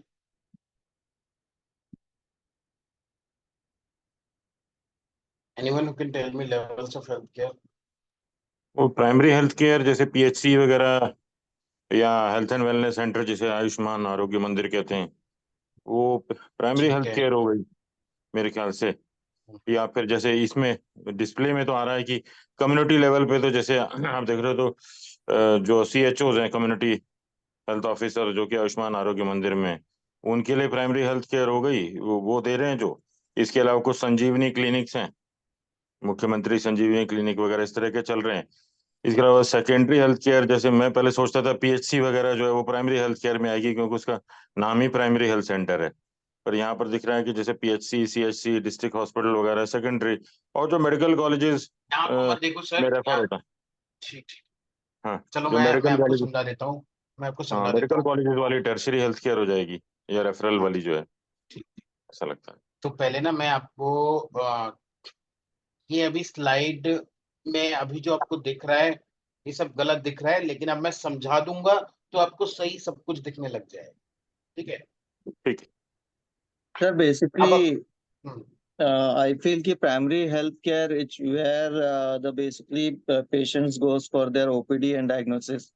Anyone who can tell me levels of healthcare? वो primary health care जैसे पीएचसी वगैरह, या हेल्थ एंड वेलनेस सेंटर जिसे आयुष्मान आरोग्य मंदिर कहते हैं, वो प्राइमरी ठीक हेल्थ है। केयर हो गई मेरे ख्याल से। या फिर जैसे इसमें डिस्प्ले में तो आ रहा है कि कम्युनिटी लेवल पे, तो जैसे आप देख रहे हो तो जो CHOs हैं, कम्युनिटी हेल्थ ऑफिसर, जो कि आयुष्मान आरोग्य मंदिर में, उनके लिए प्राइमरी हेल्थ केयर हो गई, वो दे रहे हैं जो। इसके अलावा कुछ संजीवनी क्लिनिक्स हैं, मुख्यमंत्री संजीवनी क्लिनिक वगैरह इस तरह के चल रहे हैं। इसके अलावा सेकेंडरी हेल्थ केयर, जैसे मैं पहले सोचता था पीएचसी वगैरह जो है वो प्राइमरी हेल्थ केयर में आएगी, क्योंकि उसका नाम ही प्राइमरी हेल्थ सेंटर है। पर यहाँ पर दिख रहा है कि जैसे पीएचसी, सीएचसी, डिस्ट्रिक्ट हॉस्पिटल वगैरह सेकेंडरी, और जो मेडिकल कॉलेजेस यहाँ पर मत देखो सर, में रेफर होता है। ठीक ठीक, हाँ, चलो जो मैं मेडिकल आपको कॉलेज, समझा देता हूँ, मैं आपको हाँ समझा देता मेडिकल हूँ। कॉलेजेस वाली टर्शरी हेल्थ केयर हो जाएगी, या रेफरल हाँ, वाली जो है, ठीक। ऐसा लगता है। तो पहले ना मैं आपको ये अभी स्लाइड में अभी जो आपको दिख रहा है, ये सब गलत दिख रहा है, लेकिन अब मैं समझा दूंगा तो आपको सही सब कुछ दिखने लग जाएगा, ठीक है। ठीक है। Sir, अब basically, हम्म, I feel कि primary health care it's where the basically patients goes for their OPD and diagnosis.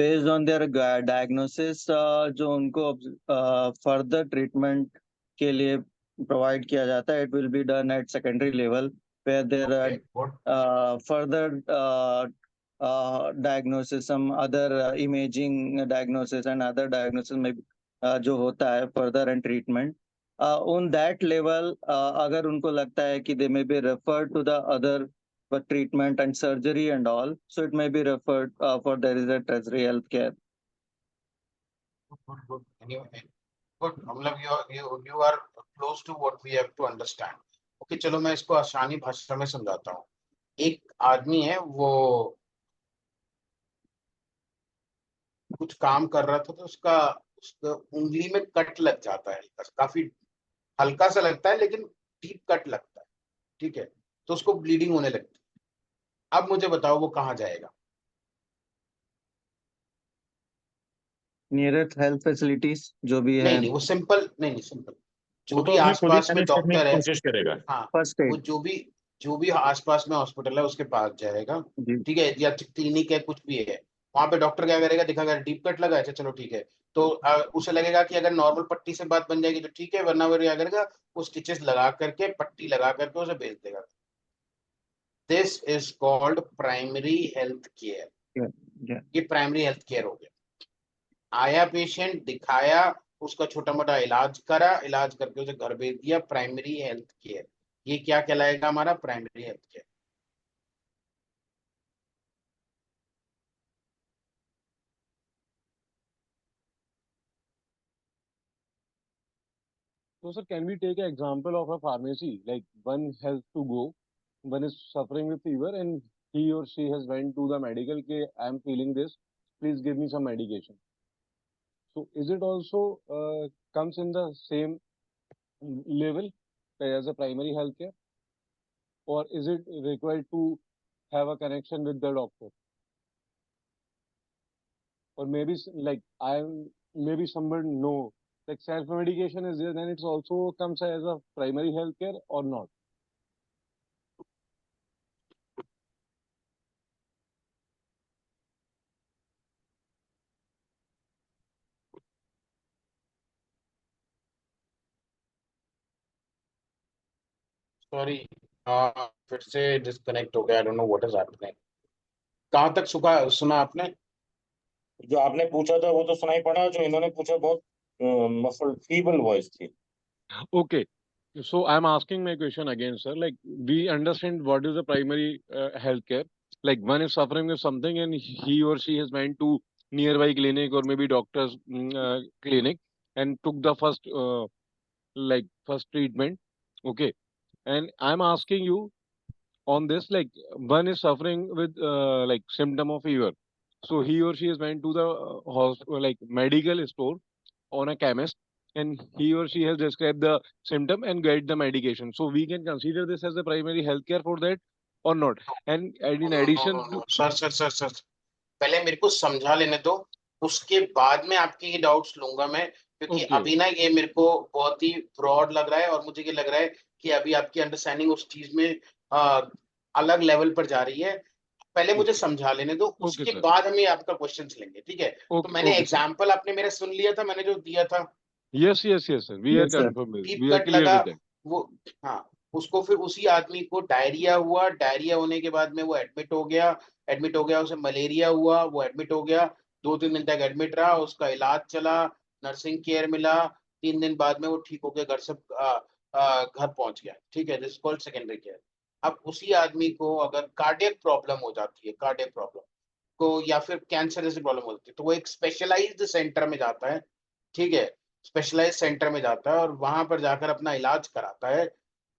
Based on their diagnosis, जो उनको further treatment के लिए provide किया जाता है, it will be done at secondary level where there are okay, good. further diagnosis, some other imaging diagnosis and other diagnosis में जो होता है further and treatment. On that level, अगर उनको लगता है कि they may be referred to the other for treatment and surgery and all, so it may be referred for there is a tertiary health care. Good. Anyway, good. मतलब you are close to what we have to understand. Okay, चलो मैं इसको आसानी भाषा में समझाता हूँ। एक आदमी है, वो कुछ काम कर रहा था, तो उसका उंगली में कट लग जाता है, काफी हल्का सा लगता है लेकिन डीप कट लगता है, ठीक है। तो उसको ब्लीडिंग होने लगती है। अब मुझे बताओ वो कहाँ जाएगा? Nearest health facilities जो भी है, नहीं, वो सिंपल नहीं, सिंपल जो वो तो भी अपनी खुद ही आसपास में मैनेज करने डॉक्टर की है, कोशिश करेगा। हाँ, first वो aid. जो भी आसपास में हॉस्पिटल है उसके पास जाएगा, जी. ठीक है, या क्लिनिक है, कुछ भी है। वहां पे डॉक्टर क्या करेगा, दिखाएगा डीप कट लगा है, अच्छा चलो ठीक है। तो उसे लगेगा कि अगर नॉर्मल पट्टी से बात बन जाएगी तो ठीक है, वरना वो क्या करेगा, वो स्टिचेस लगा करके, पट्टी लगा करके उसे भेज देगा। This is called primary health care. Yeah. Yeah. ये प्राइमरी हेल्थ केयर हो गया। आया पेशेंट, दिखाया, उसका छोटा मोटा इलाज करा, इलाज करके उसे घर भेज दिया, प्राइमरी हेल्थ केयर। ये क्या कहलाएगा, हमारा primary health care. So, sir, can we take an example of a pharmacy? Like one has to go, one is suffering with fever, and he or she has went to the medical. Ke, I am feeling this. Please give me some medication. So, is it also comes in the same level as a primary health care? or is it required to have a connection with the doctor? Or maybe maybe someone know like self medication is there, then it's also comes as a primary health care or not? Sorry, फिर से disconnect हो गया, I don't know what is happening. कहाँ तक सुना आपने? जो आपने पूछा था वो तो सुनाई पड़ा, जो इन्होंने पूछा बहुत मफल्ड फीबल वॉइस थी। Okay, so I'm asking my question again, sir. Like we understand what is the primary healthcare. Like one is suffering with something and he or she has went to nearby clinic or maybe doctor's clinic and took the first treatment. Okay, and I'm asking you on this, like one is suffering with like symptom of fever, so he or she has went to the like medical store on a chemist, and he or she has described the symptom and get the medication, so we can consider this as the primary healthcare for that or not? And in addition to sir sir sir sir, पहले मेरे को समझा लेने दो, उसके बाद में आपके ये डाउट्स लूंगा मैं, क्योंकि Okay. अभी ना ये मेरे को बहुत ही ब्रॉड लग रहा है और मुझे ये लग रहा है कि अभी आपकी अंडरस्टैंडिंग उस चीज में अलग लेवल पर जा रही है। पहले मुझे Okay. समझा लेने दो, Okay, उसके sir. बाद हम ये आपका क्वेश्चन लेंगे, ठीक है? तो Okay, मैंने okay, sir. एग्जाम्पल आपने मेरा सुन लिया था, मैंने जो दिया था, Yes, sir, we are Yes, sir. confirmed with, deep we are cut clear लगा with that. वो। हाँ, उसको फिर उसी आदमी को डायरिया हुआ, डायरिया होने के बाद में वो एडमिट हो गया, उसे मलेरिया हुआ, वो एडमिट हो गया, 2-3 दिन तक एडमिट रहा, उसका इलाज चला, नर्सिंग केयर मिला, 3 दिन बाद में वो ठीक हो गया, घर से घर पहुंच गया, ठीक है? This called secondary care. अब उसी आदमी को अगर कार्डियक प्रॉब्लम हो जाती है, कार्डियक प्रॉब्लम को या फिर कैंसर जैसी प्रॉब्लम होती है, तो वो एक स्पेशलाइज्ड सेंटर में जाता है, ठीक है? स्पेशलाइज्ड सेंटर में जाता है और वहां पर जाकर अपना इलाज कराता है,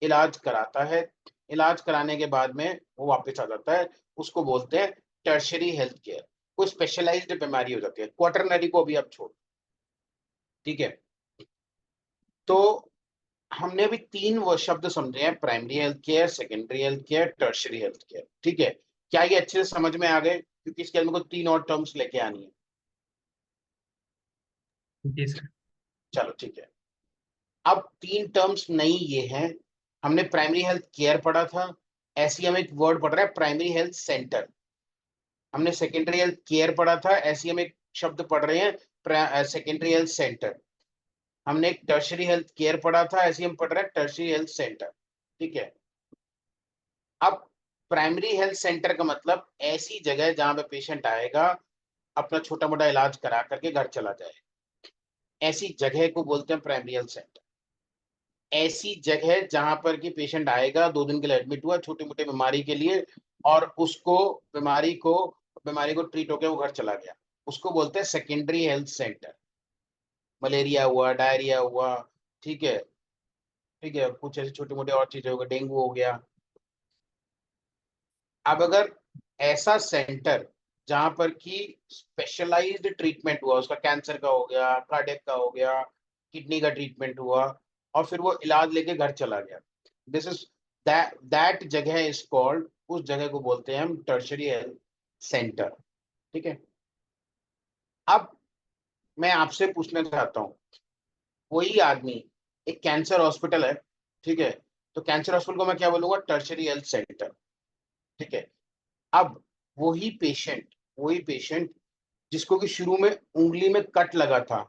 इलाज कराने के बाद में वो वापस आ जाता है। उसको बोलते हैं टर्शरी हेल्थ केयर। कोई स्पेशलाइज्ड बीमारी हो जाती है, क्वाटरनरी को भी आप छोड़, ठीक है? तो हमने अभी 3 वो शब्द समझे हैं, primary health care, secondary health care, tertiary health care, ठीक है? क्या ये अच्छे से समझ में आ गए? क्योंकि इसके अंदर को 3 और टर्म्स लेके आनी है। जी सर। चलो ठीक है। अब 3 टर्म्स नई ये हैं, हमने प्राइमरी हेल्थ केयर पढ़ा था, ऐसे ही हम एक वर्ड पढ़ रहे हैं प्राइमरी हेल्थ सेंटर। हमने सेकेंडरी हेल्थ केयर पढ़ा था, ऐसे ही हम एक शब्द पढ़ रहे हैं सेकेंडरी हेल्थ सेंटर। हमने एक टर्शरी हेल्थ केयर पढ़ा था, ऐसे ही हम पढ़ रहे हैं टर्शरी हेल्थ सेंटर, ठीक है? अब प्राइमरी हेल्थ सेंटर का मतलब ऐसी जगह जहां पे पेशेंट आएगा, अपना छोटा मोटा इलाज करा करके घर चला जाए, ऐसी जगह को बोलते हैं प्राइमरी हेल्थ सेंटर। ऐसी जगह जहां पर कि पेशेंट आएगा, 2 दिन के लिए एडमिट हुआ छोटी मोटी बीमारी के लिए, और उसको बीमारी को ट्रीट होकर वो घर चला गया, उसको बोलते हैं सेकेंडरी हेल्थ सेंटर। मलेरिया हुआ, डायरिया हुआ, ठीक है, ठीक है, कुछ ऐसी छोटी मोटी और चीजें हो गई, डेंगू हो गया। अब अगर ऐसा सेंटर जहां पर कि स्पेशलाइज्ड ट्रीटमेंट हुआ, उसका कैंसर का हो गया, कार्डियक का हो गया, किडनी का ट्रीटमेंट हुआ, और फिर वो इलाज लेके घर चला गया, दिस इज दैट जगह इज कॉल्ड, उस जगह को बोलते हैं हम टर्शरी हेल्थ सेंटर, ठीक है? अब मैं आपसे पूछना चाहता हूँ, वही आदमी, एक कैंसर हॉस्पिटल है, ठीक है? तो कैंसर हॉस्पिटल को मैं क्या बोलूंगा? टर्शरी हेल्थ सेंटर, ठीक है? अब वही पेशेंट जिसको कि शुरू में उंगली में कट लगा था,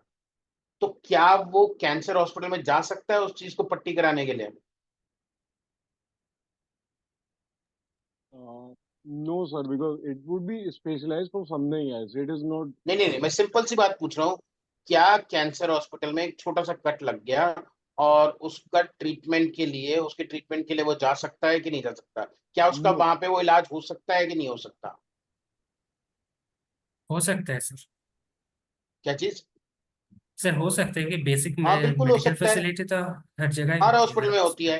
तो क्या वो कैंसर हॉस्पिटल में जा सकता है उस चीज को पट्टी कराने के लिए? No, sir, because it would be specialized for something else. It is not. नहीं, मैं सिंपल सी बात पूछ रहा हूँ, क्या कैंसर हॉस्पिटल में एक छोटा सा कट लग गया और उसके ट्रीटमेंट के लिए वो जा सकता है कि नहीं जा सकता? क्या उसका No. वहां पे वो इलाज हो सकता है कि नहीं हो सकता? हो सकता है सर। क्या चीज? सर हो सकता है कि बेसिक हाँ बिल्कुल हो मेडिकल सकता है, फैसिलिटी तो हर जगह ही हर होती है हॉस्पिटल में सर। होती है।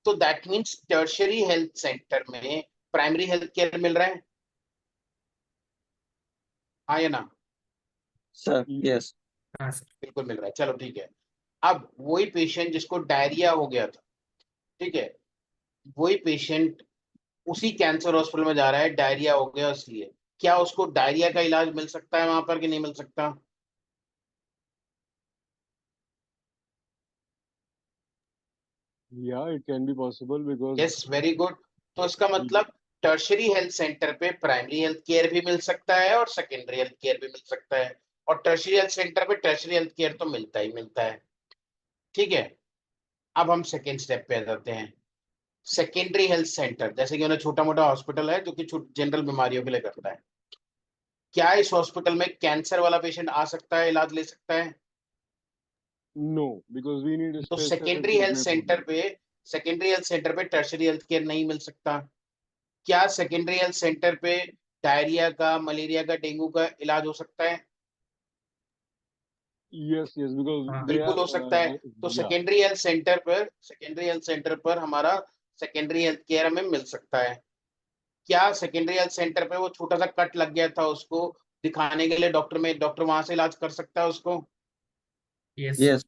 तो that means tertiary health centre में प्राइमरी हेल्थ केयर मिल रहा है, हाँ या ना? Sir, yes. हाँ सर। बिल्कुल मिल रहा है, चलो ठीक है। अब वही पेशेंट जिसको डायरिया हो गया था, ठीक है, वही पेशेंट उसी कैंसर हॉस्पिटल में जा रहा है, डायरिया हो गया इसलिए, क्या उसको डायरिया का इलाज मिल सकता है वहां पर कि नहीं मिल सकता? Yeah, it can be possible because yes, very good. तो इसका मतलब टर्शरी हेल्थ सेंटर पे प्राइमरी हेल्थ केयर भी मिल सकता है और सेकेंडरी हेल्थ केयर भी मिल सकता है, और टर्शरी हेल्थ सेंटर पे टर्शरी हेल्थ केयर तो मिलता ही मिलता है। ठीक है, अब हम सेकेंड स्टेप पे आ जाते हैं। सेकेंडरी हेल्थ सेंटर, जैसे कि उन्हें छोटा मोटा हॉस्पिटल है जो कि जनरल बीमारियों के लिए करता है, क्या इस हॉस्पिटल में कैंसर वाला पेशेंट आ सकता है, इलाज ले सकता है? no, because we need a तो specific treatment for that. Secondary health centre पे टर्शरी हेल्थ केयर नहीं मिल सकता। क्या सेकेंडरी हेल्थ सेंटर पे डायरिया का, मलेरिया का, डेंगू का इलाज हो सकता है? Yes, yes, because हाँ। they बिल्कुल are हो सकता है। तो yeah. सेकेंडरी हेल्थ सेंटर पर हमारा सेकेंडरी हेल्थ केयर हमें मिल सकता है। क्या सेकेंडरी हेल्थ सेंटर पे वो छोटा सा कट लग गया था, उसको दिखाने के लिए डॉक्टर वहां से इलाज कर सकता है उसको? यस। Yes.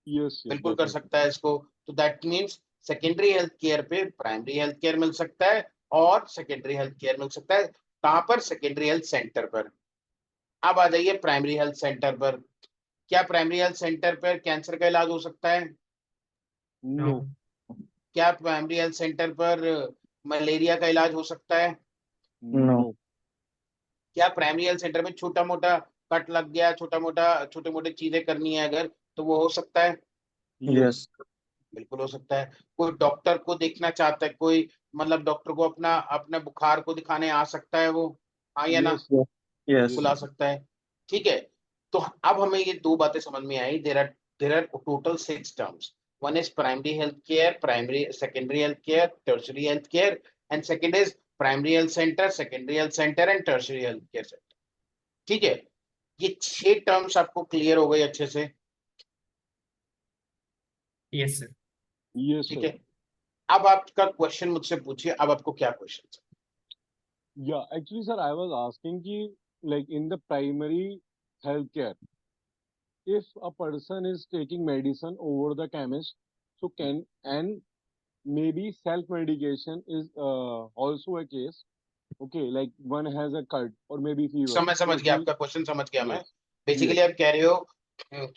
Yes, yes, बिल्कुल कर definitely. सकता है इसको। तो that means secondary health care पे प्राइमरी हेल्थ केयर मिल सकता है और सेकेंडरी हेल्थ केयर मिल सकता है। कहाँ पर? सेकेंडरी हेल्थ सेंटर पर। अब आ जाइए प्राइमरी हेल्थ सेंटर पर। क्या प्राइमरी हेल्थ सेंटर पर कैंसर का इलाज हो सकता है? नो। No, क्या प्राइमरी हेल्थ सेंटर पर मलेरिया का इलाज हो सकता है? No. no. क्या प्राइमरी हेल्थ सेंटर में छोटा मोटा कट लग गया, छोटे मोटे चीजें करनी है अगर, तो वो हो सकता है? Yes. बिल्कुल हो सकता है। कोई डॉक्टर को देखना चाहता है, कोई मतलब डॉक्टर को अपना अपने बुखार को दिखाने आ सकता है वो, हाँ या ना? Yes, Yes. Yes. बिल्कुल आ सकता है। ठीक है, तो अब हमें ये दो बातें समझ में आई। There are total 6 terms. One is primary health care, primary secondary health care, tertiary health care, and second is primary health centre, secondary health centre and tertiary health care centre. ठीक है, ये 6 टर्म्स आपको clear हो गई अच्छे से? Yes sir. yes, ठीक sir. है, अब आपका क्वेश्चन मुझसे पूछिए, अब आपको क्या question? Yeah, actually, sir, I was asking ki, like in the primary healthcare, if a person is taking medicine over the chemist, so can and maybe self-medication is also a case. Okay, like one has a cut or maybe fever, समझ so गया, he आपका question समझ गया मैं। yes, basically yes, आप कह रहे हो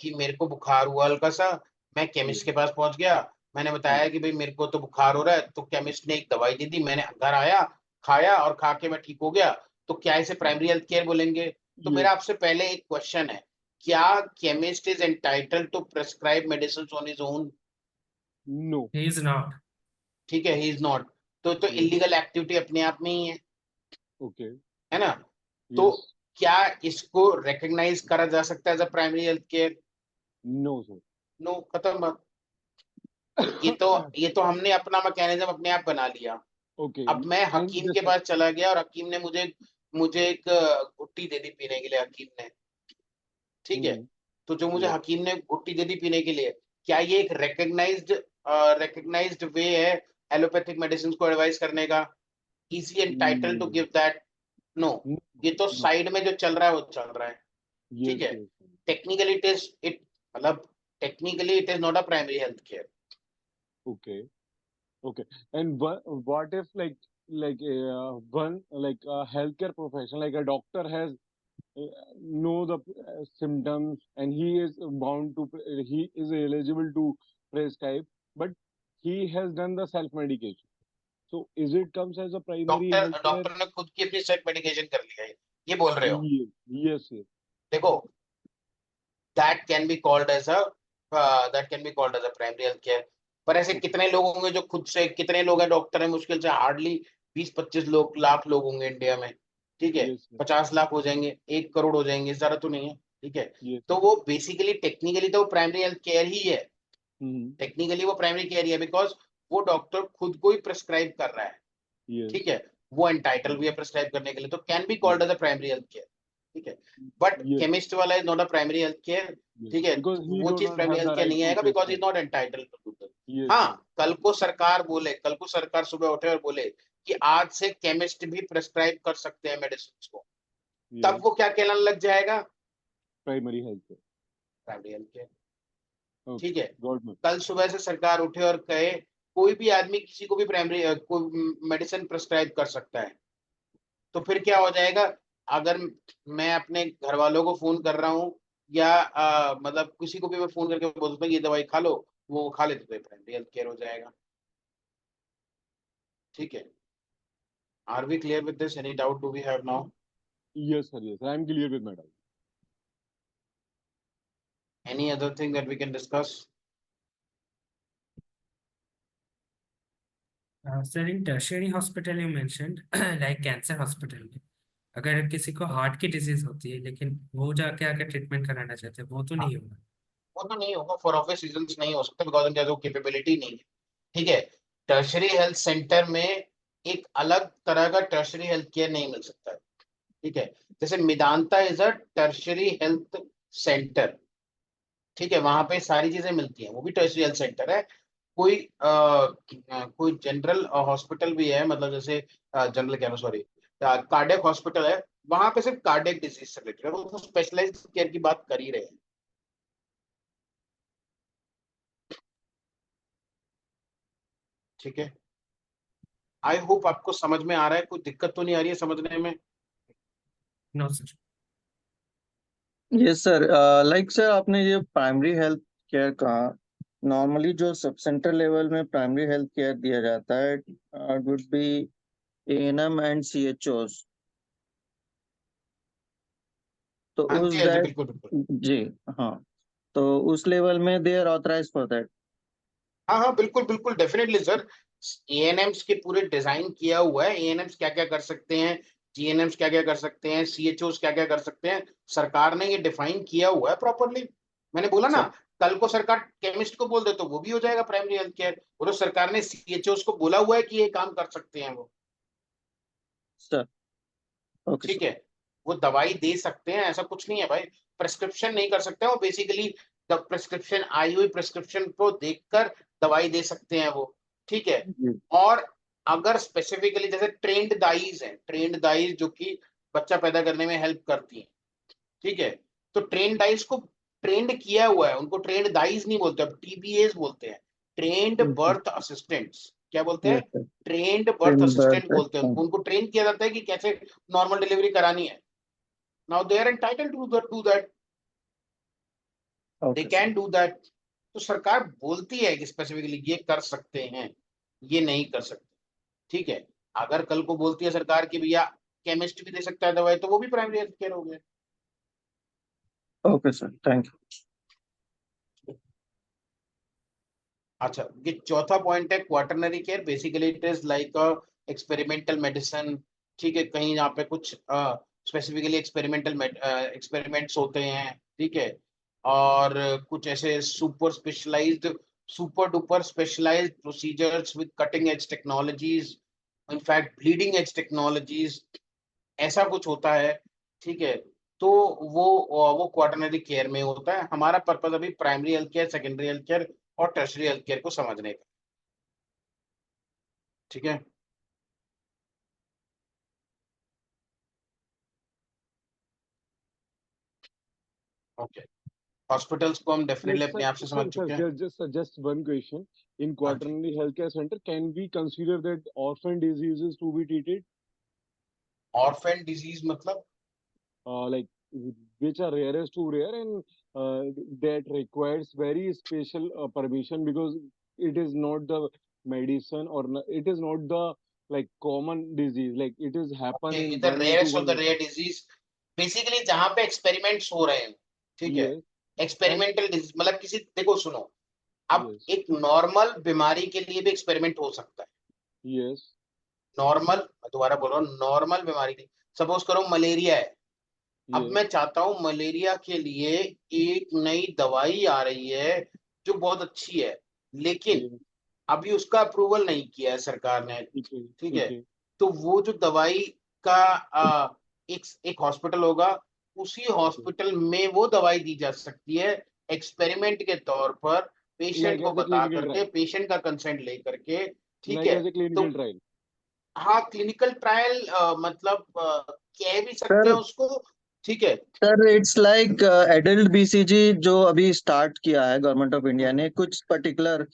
कि मेरे को बुखार हुआ हल्का सा, मैं yes, केमिस्ट के पास पहुंच गया, मैंने yes, बताया कि भाई मेरे को तो बुखार हो रहा है, तो केमिस्ट ने एक दवाई दे दी, मैंने घर आया, खाया और खा के मैं ठीक हो गया, तो क्या इसे प्राइमरी हेल्थ केयर बोलेंगे? तो yes, मेरा आपसे पहले एक क्वेश्चन है, क्या chemist is entitled to prescribe medicine on his own? no, he is not. ठीक है, ही इज नॉट। तो yes, इलीगल एक्टिविटी अपने आप में ही okay, है ना? तो yes, क्या इसको रिकॉग्नाइज करा जा सकता है as a primary health care? no, sir. No, खत्म बात। ये तो हमने अपना मैकेनिज्म अपने आप बना लिया। Okay, अब मैं and हकीम के just पास चला गया और हकीम ने मुझे मुझे एक घुट्टी दे दी पीने के लिए, हकीम ने। ठीक है, तो जो मुझे yes, हकीम ने घुट्टी दे दी पीने के लिए, क्या ये एक रिकग्नाइज्ड वे है एलोपैथिक मेडिसिन को एडवाइस करने का? Is he entitled to mm, give that? No. no, ये तो no, साइड में जो चल रहा है वो चल रहा है। ठीक yes, है, yes, टेक्निकली इट मतलब technically it is not a primary health care. okay. Okay. And what if like one like a healthcare profession like a doctor has know the symptoms and he is bound to he is eligible to prescribe, but he has done the self medication. So is it comes as a primary healthcare? Doctor ने खुद की अपनी self medication कर लिया है, ये बोल रहे हो? Yes, yes, yes. देखो, that can be called as a that can be called as a primary health care. पर ऐसे Okay. कितने लोग होंगे जो खुद से, कितने लोग हैं डॉक्टर है, मुश्किल से हार्डली 20-25 लाख लोग होंगे इंडिया में। ठीक है, Yes, sir. 50 लाख हो जाएंगे, 1 करोड़ हो जाएंगे, ज्यादा तो नहीं है। ठीक है, Yes, तो sir. वो बेसिकली टेक्निकली तो प्राइमरी हेल्थ केयर ही है। Mm-hmm. टेक्निकली वो प्राइमरी केयर ही है, बिकॉज वो डॉक्टर खुद को ही प्रिस्क्राइब कर रहा है। Yes. ठीक है, वो एंटाइटल भी है प्रिस्क्राइब करने के लिए, तो can be called Yes. As a primary health care. ठीक है, बट Yes. केमिस्ट वाला is not a primary health care. Yes. ठीक है, Because तो he वो do चीज not primary have health the care right नहीं to आएगा, because is prescribe. Not entitled to do. Yes, हाँ, yes. कल को सरकार सुबह उठे और बोले कि आज से केमिस्ट भी प्रिस्क्राइब कर सकते हैं मेडिसिन को, तब Yes. वो क्या कहलाने लग जाएगा? Primary healthcare. Primary health care. Okay. ठीक है, Got me. कल सुबह से सरकार उठे और कहे कोई भी आदमी किसी को भी प्राइमरी कोई मेडिसिन प्रिस्क्राइब कर सकता है। तो फिर क्या हो जाएगा, अगर मैं अपने घर वालों को फोन कर रहा हूँ या मतलब किसी को भी मैं फोन करके बोल सकता हूँ ये दवाई खा लो, वो खा लेते तो प्राइमरी हेल्थ केयर हो जाएगा। ठीक है, are we clear with this? Any doubt do we have now? Yes, sir. Yes, I am clear with my doubt. Any other thing that we can discuss? Sir in tertiary hospital you mentioned like cancer hospital में अगर किसी को heart की disease होती है लेकिन वो जाके आके ट्रीटमेंट कराना चाहते हैं वो तो नहीं होगा। वो तो नहीं होगा, फॉर ऑब्वियस रीजंस नहीं हो सकता, बिकॉज उनके पास कैपेबिलिटी नहीं है। ठीक है, टर्शरी हेल्थ सेंटर में एक अलग तरह का टर्शरी हेल्थ केयर नहीं मिल सकता है। ठीक है, जैसे Medanta is a tertiary health centre. ठीक है, वहां पे सारी चीजें मिलती हैं, वो भी टर्शरी हेल्थ सेंटर है। कोई कोई जनरल हॉस्पिटल भी है, मतलब जैसे जनरल क्या, सॉरी, कार्डियक हॉस्पिटल है, वहां पे सिर्फ कार्डियक डिजीज से रिलेटेड है, वो तो स्पेशलाइज्ड केयर की बात कर ही रहे हैं। ठीक है, आई होप आपको समझ में आ रहा है, कोई दिक्कत तो नहीं आ रही है समझने में? No sir. Yes sir, like sir आपने ये प्राइमरी हेल्थ केयर कहा, नॉर्मली जो सब सेंटर लेवल में प्राइमरी हेल्थ केयर दिया जाता है वुड बी एएनएम एंड सीएचओस, तो हाँ उस जी, हाँ जी, दैट, बिल्कुल बिल्कुल। जी हाँ, तो उस लेवल में they are authorise for that. हाँ हाँ, बिल्कुल बिल्कुल, डेफिनेटली सर। एएनएम्स के पूरे डिजाइन किया हुआ है, एएनएम्स क्या क्या कर सकते हैं, जीएनएम्स क्या क्या कर सकते हैं, सीएचओस क्या क्या कर सकते हैं, सरकार ने ये डिफाइन किया हुआ है प्रॉपरली। मैंने बोला ना, सर कल को सरकार केमिस्ट को बोल दे तो वो भी हो जाएगा प्राइमरी हेल्थ केयर, और सरकार ने सीएचओस को बोला हुआ है कि ये काम कर सकते हैं वो। सर ओके ठीक सर। है, वो दवाई दे सकते हैं, ऐसा कुछ नहीं है भाई। प्रिस्क्रिप्शन नहीं कर सकते हैं वो, बेसिकली प्रिस्क्रिप्शन, आई हुई प्रिस्क्रिप्शन को देखकर दवाई दे सकते हैं वो। ठीक है, जी और अगर स्पेसिफिकली जैसे ट्रेंड दाइज है, ट्रेंड दाइज जो कि बच्चा पैदा करने में हेल्प करती है। ठीक है, तो ट्रेंड दाइज को ट्रेंड किया हुआ है, उनको ट्रेंड दाइज नहीं बोलते, अब टीबीएस बोलते हैं, ट्रेंड बर्थ असिस्टेंट्स। क्या बोलते हैं? Yes sir, trend birth assistant birth, बोलते हैं उनको, उनको ट्रेन किया जाता है कि कैसे नॉर्मल डिलीवरी करानी है। Now they are entitled to do that, they okay sir. Can do that. तो सरकार बोलती है कि स्पेसिफिकली ये कर सकते हैं, ये नहीं कर सकते। ठीक है, अगर कल को बोलती है सरकार की भैया केमिस्ट भी दे सकता है दवाई, तो वो भी प्राइमरी हेल्थ केयर हो गया। Okay sir, thank you. अच्छा, ये चौथा पॉइंट है quaternary care. Basically it is like a experimental medicine. ठीक है, कहीं यहाँ पे कुछ स्पेसिफिकली एक्सपेरिमेंटल एक्सपेरिमेंट्स होते हैं। ठीक है, और कुछ ऐसे super specialised, super duper specialised procedures with cutting edge technologies, in fact bleeding edge technologies, ऐसा कुछ होता है। ठीक है, तो वो क्वाटरनरी केयर में होता है। हमारा पर्पज अभी primary health care, secondary health care और टर्शरी हेल्थ केयर को समझने का। ठीक है, ओके, हॉस्पिटल्स को हम Like, डेफिनेटली अपने आप से समझ चुके हैं। just one question. In हाँ जी, quaternary healthcare center, can we consider that orphan diseases to be treated? Orphan disease मतलब? Like which are rarest to rare and that requires very special permission because it is not the medicine or it is not the like common disease, like it is happen in इधर 1 into rarest of 1 the or rare two. Disease, basically जहां पे experiments हो रहे हैं। ठीक है, Yes, and experimental disease मतलब किसी, देखो सुनो, अब yes, एक नॉर्मल बीमारी के लिए भी एक्सपेरिमेंट हो सकता है। yes, नॉर्मल, दोबारा बोल रहा हूँ, नॉर्मल बीमारी की, सपोज करो मलेरिया है। अब yes, मैं चाहता हूं मलेरिया के लिए एक नई दवाई आ रही है जो बहुत अच्छी है, लेकिन yes, अभी उसका अप्रूवल नहीं किया है सरकार ने। ठीक है, ठीक है, ठीक है, तो वो जो दवाई का एक एक हॉस्पिटल होगा, उसी ठीक है, हॉस्पिटल में वो दवाई दी जा सकती है एक्सपेरिमेंट के तौर पर, पेशेंट like को as a बता clinical करके, trial, पेशेंट का कंसेंट ले करके। ठीक like है, as a तो clinical trial. हाँ, क्लिनिकल ट्रायल मतलब कह भी सकते सर, हैं उसको। ठीक है, sir it's like adult BCG जो अभी स्टार्ट किया है गवर्नमेंट ऑफ इंडिया हम्म, ने, कुछ पर्टिकुलर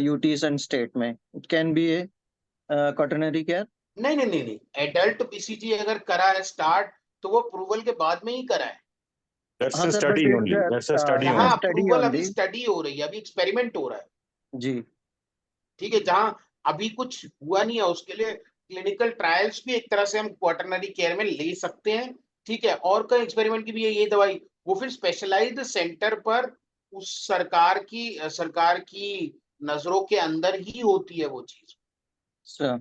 UTs and state में. It can be a quaternary care. नहीं नहीं नहीं नहीं, एडल्ट बीसीजी अगर करा है स्टार्ट तो वो अप्रूवल के बाद में ही करा है। दैट्स हाँ uh sir, but study it's only, that's a study यहाँ ओनली। study अप्रूवल अभी only. स्टडी हो रही है, अभी एक्सपेरिमेंट हो रहा है। जी. ठीक है, जहाँ अभी कुछ हुआ नहीं है उसके लिए क्लिनिकल ट्रायल्स भी एक तरह से हम क्वाटरनरी केयर में ले सकते हैं। ठीक है, और कई एक्सपेरिमेंट की भी है ये दवाई, वो फिर स्पेशलाइज्ड सेंटर पर उस सरकार की नजरों के अंदर ही होती है वो चीज। सर,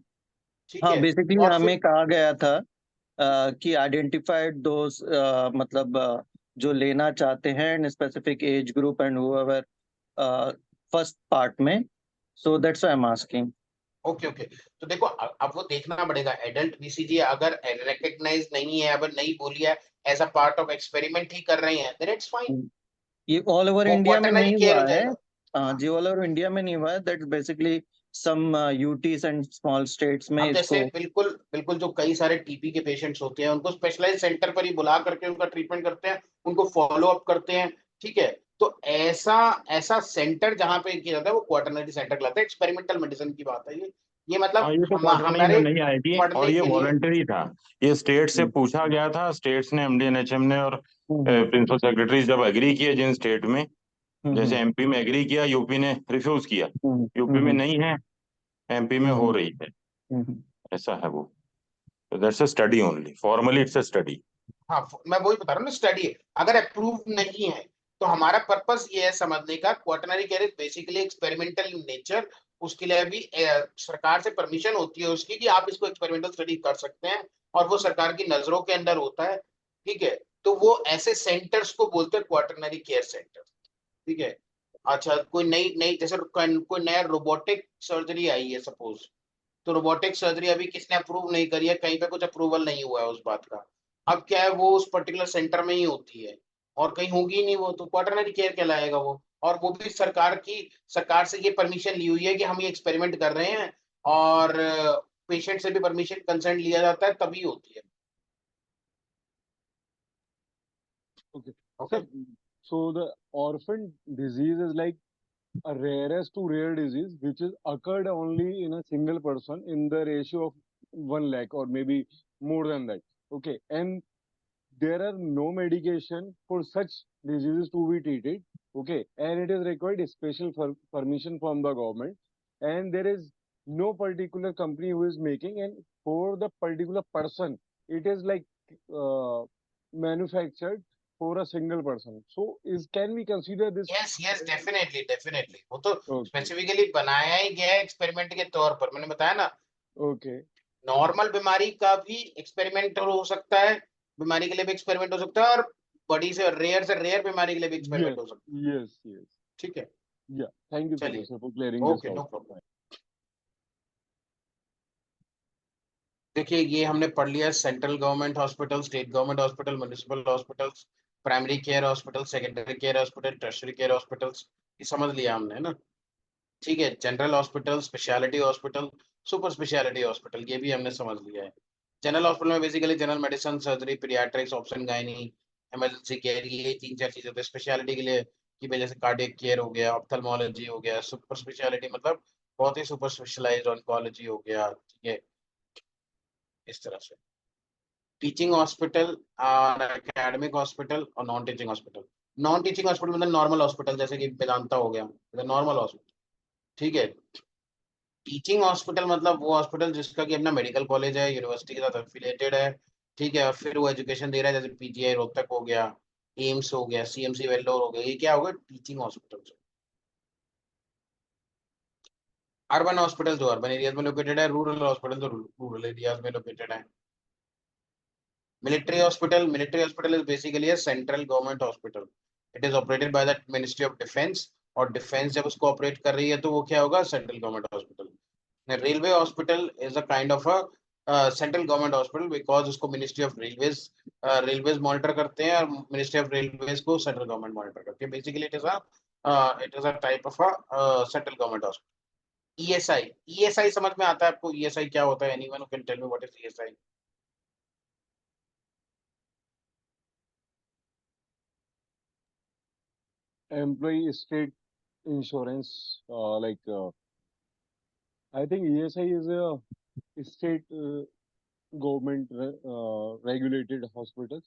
ठीक हाँ है, बेसिकली और हमें फिर कहा गया था कि आइडेंटिफाइड दोस, मतलब जो लेना चाहते हैं in specific age group and however first part में. So that's why I am asking. Okay okay, तो देखो अब वो देखना पड़ेगा एडल्ट बीसीजी अगर रिकग्नाइज नहीं है, अगर नहीं बोली है as a part of experiment ही कर रहे हैं, देन इट्स फाइन, ये ऑल ओवर वो इंडिया में क्वाटरनरी नहीं केयर हुआ हो है. जाएगा। जी, ऑल ओवर इंडिया में नहीं हुआ है. That's basically some UTs and small states में अब जैसे इसको. बिल्कुल बिल्कुल जो कई सारे टीबी के पेशेंट्स होते हैं उनको स्पेशलाइज सेंटर पर ही बुला करके उनका ट्रीटमेंट करते हैं, उनको फॉलो अप करते हैं। ठीक है, तो ऐसा ऐसा सेंटर जहां पे किया जाता है वो क्वाटरनरी सेंटर कहलाता है। एक्सपेरिमेंटल मेडिसिन की बात है ये हाँ, मतलब ये तो क्वार्टरनरी में हमारे नहीं आएगी, और पढ़ने ये के लिए। वॉलंटरी था। ये स्टेट से हम्म, पूछा गया था, स्टेट्स ने, एमडीएनएचएम ने और हम्म, प्रिंसिपल सेक्रेटरी जब एग्री किए जिन स्टेट में, जैसे हम्म, एमपी में एग्री किया, यूपी ने रिफ्यूज किया। हम्म, यूपी में नहीं है, एमपी में हो हम्म, रही है, हम्म. ऐसा है वो। That's a study only, formally it's a study. हाँ, मैं वही बता रहा हूँ ना, स्टडी अगर अप्रूव नहीं है तो हमारा पर्पस ये है समझने का quaternary care is basically experimental in nature. उसके लिए अभी सरकार से परमिशन होती है उसकी कि आप इसको एक्सपेरिमेंटल स्टडी कर सकते हैं, और वो सरकार की नजरों के अंदर होता है। ठीक है, तो वो ऐसे सेंटर्स को बोलते हैं क्वाटरनरी केयर सेंटर। ठीक है, अच्छा कोई नई नई जैसे कोई नया रोबोटिक सर्जरी आई है सपोज, तो रोबोटिक सर्जरी अभी किसने अप्रूव नहीं करी है, कहीं पे कुछ अप्रूवल नहीं हुआ है उस बात का। अब क्या है, वो उस पर्टिकुलर सेंटर में ही होती है और कहीं होगी ही नहीं, वो तो क्वाटरनरी केयर कहलाएगा वो। और वो भी सरकार से ये परमिशन ली हुई है कि हम ये एक्सपेरिमेंट कर रहे हैं, और पेशेंट से भी परमिशन कंसेंट लिया जाता है तभी होती है। Okay. Okay, Sir, so the orphan disease is like a rarest to rare disease which is occurred only in a single person in the ratio of 1 lakh or maybe more than that. Okay. And there are no medication for such diseases to be treated. Okay. And it is required a special permission from the government. And there is no particular company who is making, and for the particular person, it is like uh, manufactured for a single person. So is can we consider this? Yes yes, definitely definitely, वो तो Okay. Specifically बनाया ही गया है experiment के तौर पर, मैंने बताया ना। Okay. नॉर्मल बीमारी का भी एक्सपेरिमेंट हो सकता है, बीमारी के लिए भी एक्सपेरिमेंट हो सकता है, और बड़ी से रेयर बीमारी के लिए भी एक्सपेरिमेंट Yes. हो सकता Yes. Yes. है। ठीक है, Yeah. Thank you so चलिए, much sir, for clearing this okay, no out. Problem. देखिए ये हमने पढ़ लिया central government hospital, state government hospital, municipal hospitals, primary care hospital, secondary care hospital, tertiary care hospitals, ये समझ लिया हमने ना। ठीक है, general hospital, speciality hospital, super speciality hospital, ये भी हमने समझ लिया है। जनरल हॉस्पिटल में basically general medicine, surgery, paediatrics, option gynae, emergency care, ये 3-4 चीजें होती है। स्पेशलिटी के लिए की वजह से कार्डियक केयर हो गया, ऑप्थेल्मोलॉजी हो गया, सुपर स्पेशलिटी मतलब बहुत ही सुपर स्पेशलाइज्ड ऑन्कोलॉजी हो गया। ठीक है, इस तरह से टीचिंग हॉस्पिटल और एकेडमिक हॉस्पिटल और non teaching hospital. Non teaching hospital मतलब नॉर्मल हॉस्पिटल जैसे कि वेदांता हो गया, नॉर्मल हॉस्पिटल। ठीक है, टीचिंग हॉस्पिटल मतलब वो हॉस्पिटल जिसका कि अपना मेडिकल कॉलेज है, यूनिवर्सिटी के साथ एफिलिएटेड है। ठीक है, और फिर वो एजुकेशन दे रहा है, जैसे पीजीआई रोहतक हो गया, एम्स हो गया, सीएमसी वेल्लोर हो गया, ये क्या होगा, टीचिंग हॉस्पिटल। अर्बन हॉस्पिटल जो अर्बन एरियाज में लोकेटेड है, रूरल हॉस्पिटल जो रूरल एरियाज में लोकेटेड है। Military hospital is basically a central government hospital, it is operated by the ministry of defence, और डिफेंस जब उसको ऑपरेट कर रही है तो वो क्या होगा, central government hospital. Railway hospital is a kind of a central government hospital, because उसको मिनिस्ट्री ऑफ रेलवेज मॉनिटर करते हैं, और मिनिस्ट्री ऑफ रेलवेज को सेंट्रल गवर्नमेंट मॉनिटर करती है। Basically it is a type of a central government hospital. ESI समझ में आता है आपको, ईएसआई क्या होता है, anyone who can tell me what is ESI? Employee state insurance, I think ESI is a state government regulated hospitals.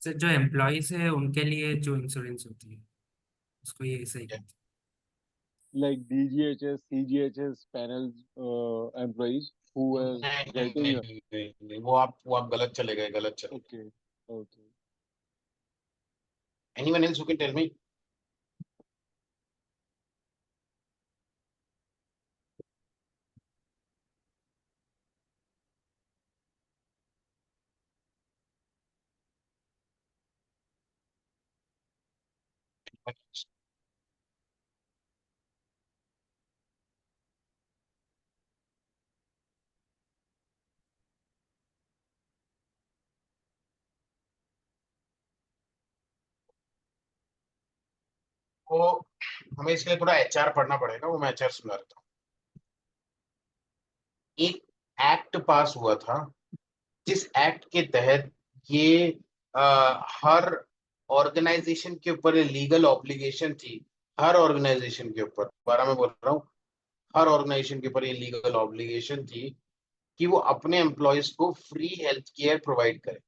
Sir जो employees है उनके लिए जो इंश्योरेंस होती है उसको ये सही कहते हैं। Like DGHS, CGHS panels employees who are नहीं getting नहीं, वो आप गलत चले गए, गलत चले। okay, okay. Anyone else who can tell me? वो हमें इसलिए थोड़ा एचआर पढ़ना पड़ेगा, वो मैं एचआर सुना रहा हूँ। एक एक्ट पास हुआ था जिस एक्ट के तहत ये हर ऑर्गेनाइजेशन के ऊपर लीगल ऑब्लिगेशन थी, हर ऑर्गेनाइजेशन के ऊपर, दोबारा मैं बोल रहा हूँ, हर ऑर्गेनाइजेशन के ऊपर ये लीगल ऑब्लिगेशन थी कि वो अपने एम्प्लॉयज को फ्री हेल्थ केयर प्रोवाइड करे,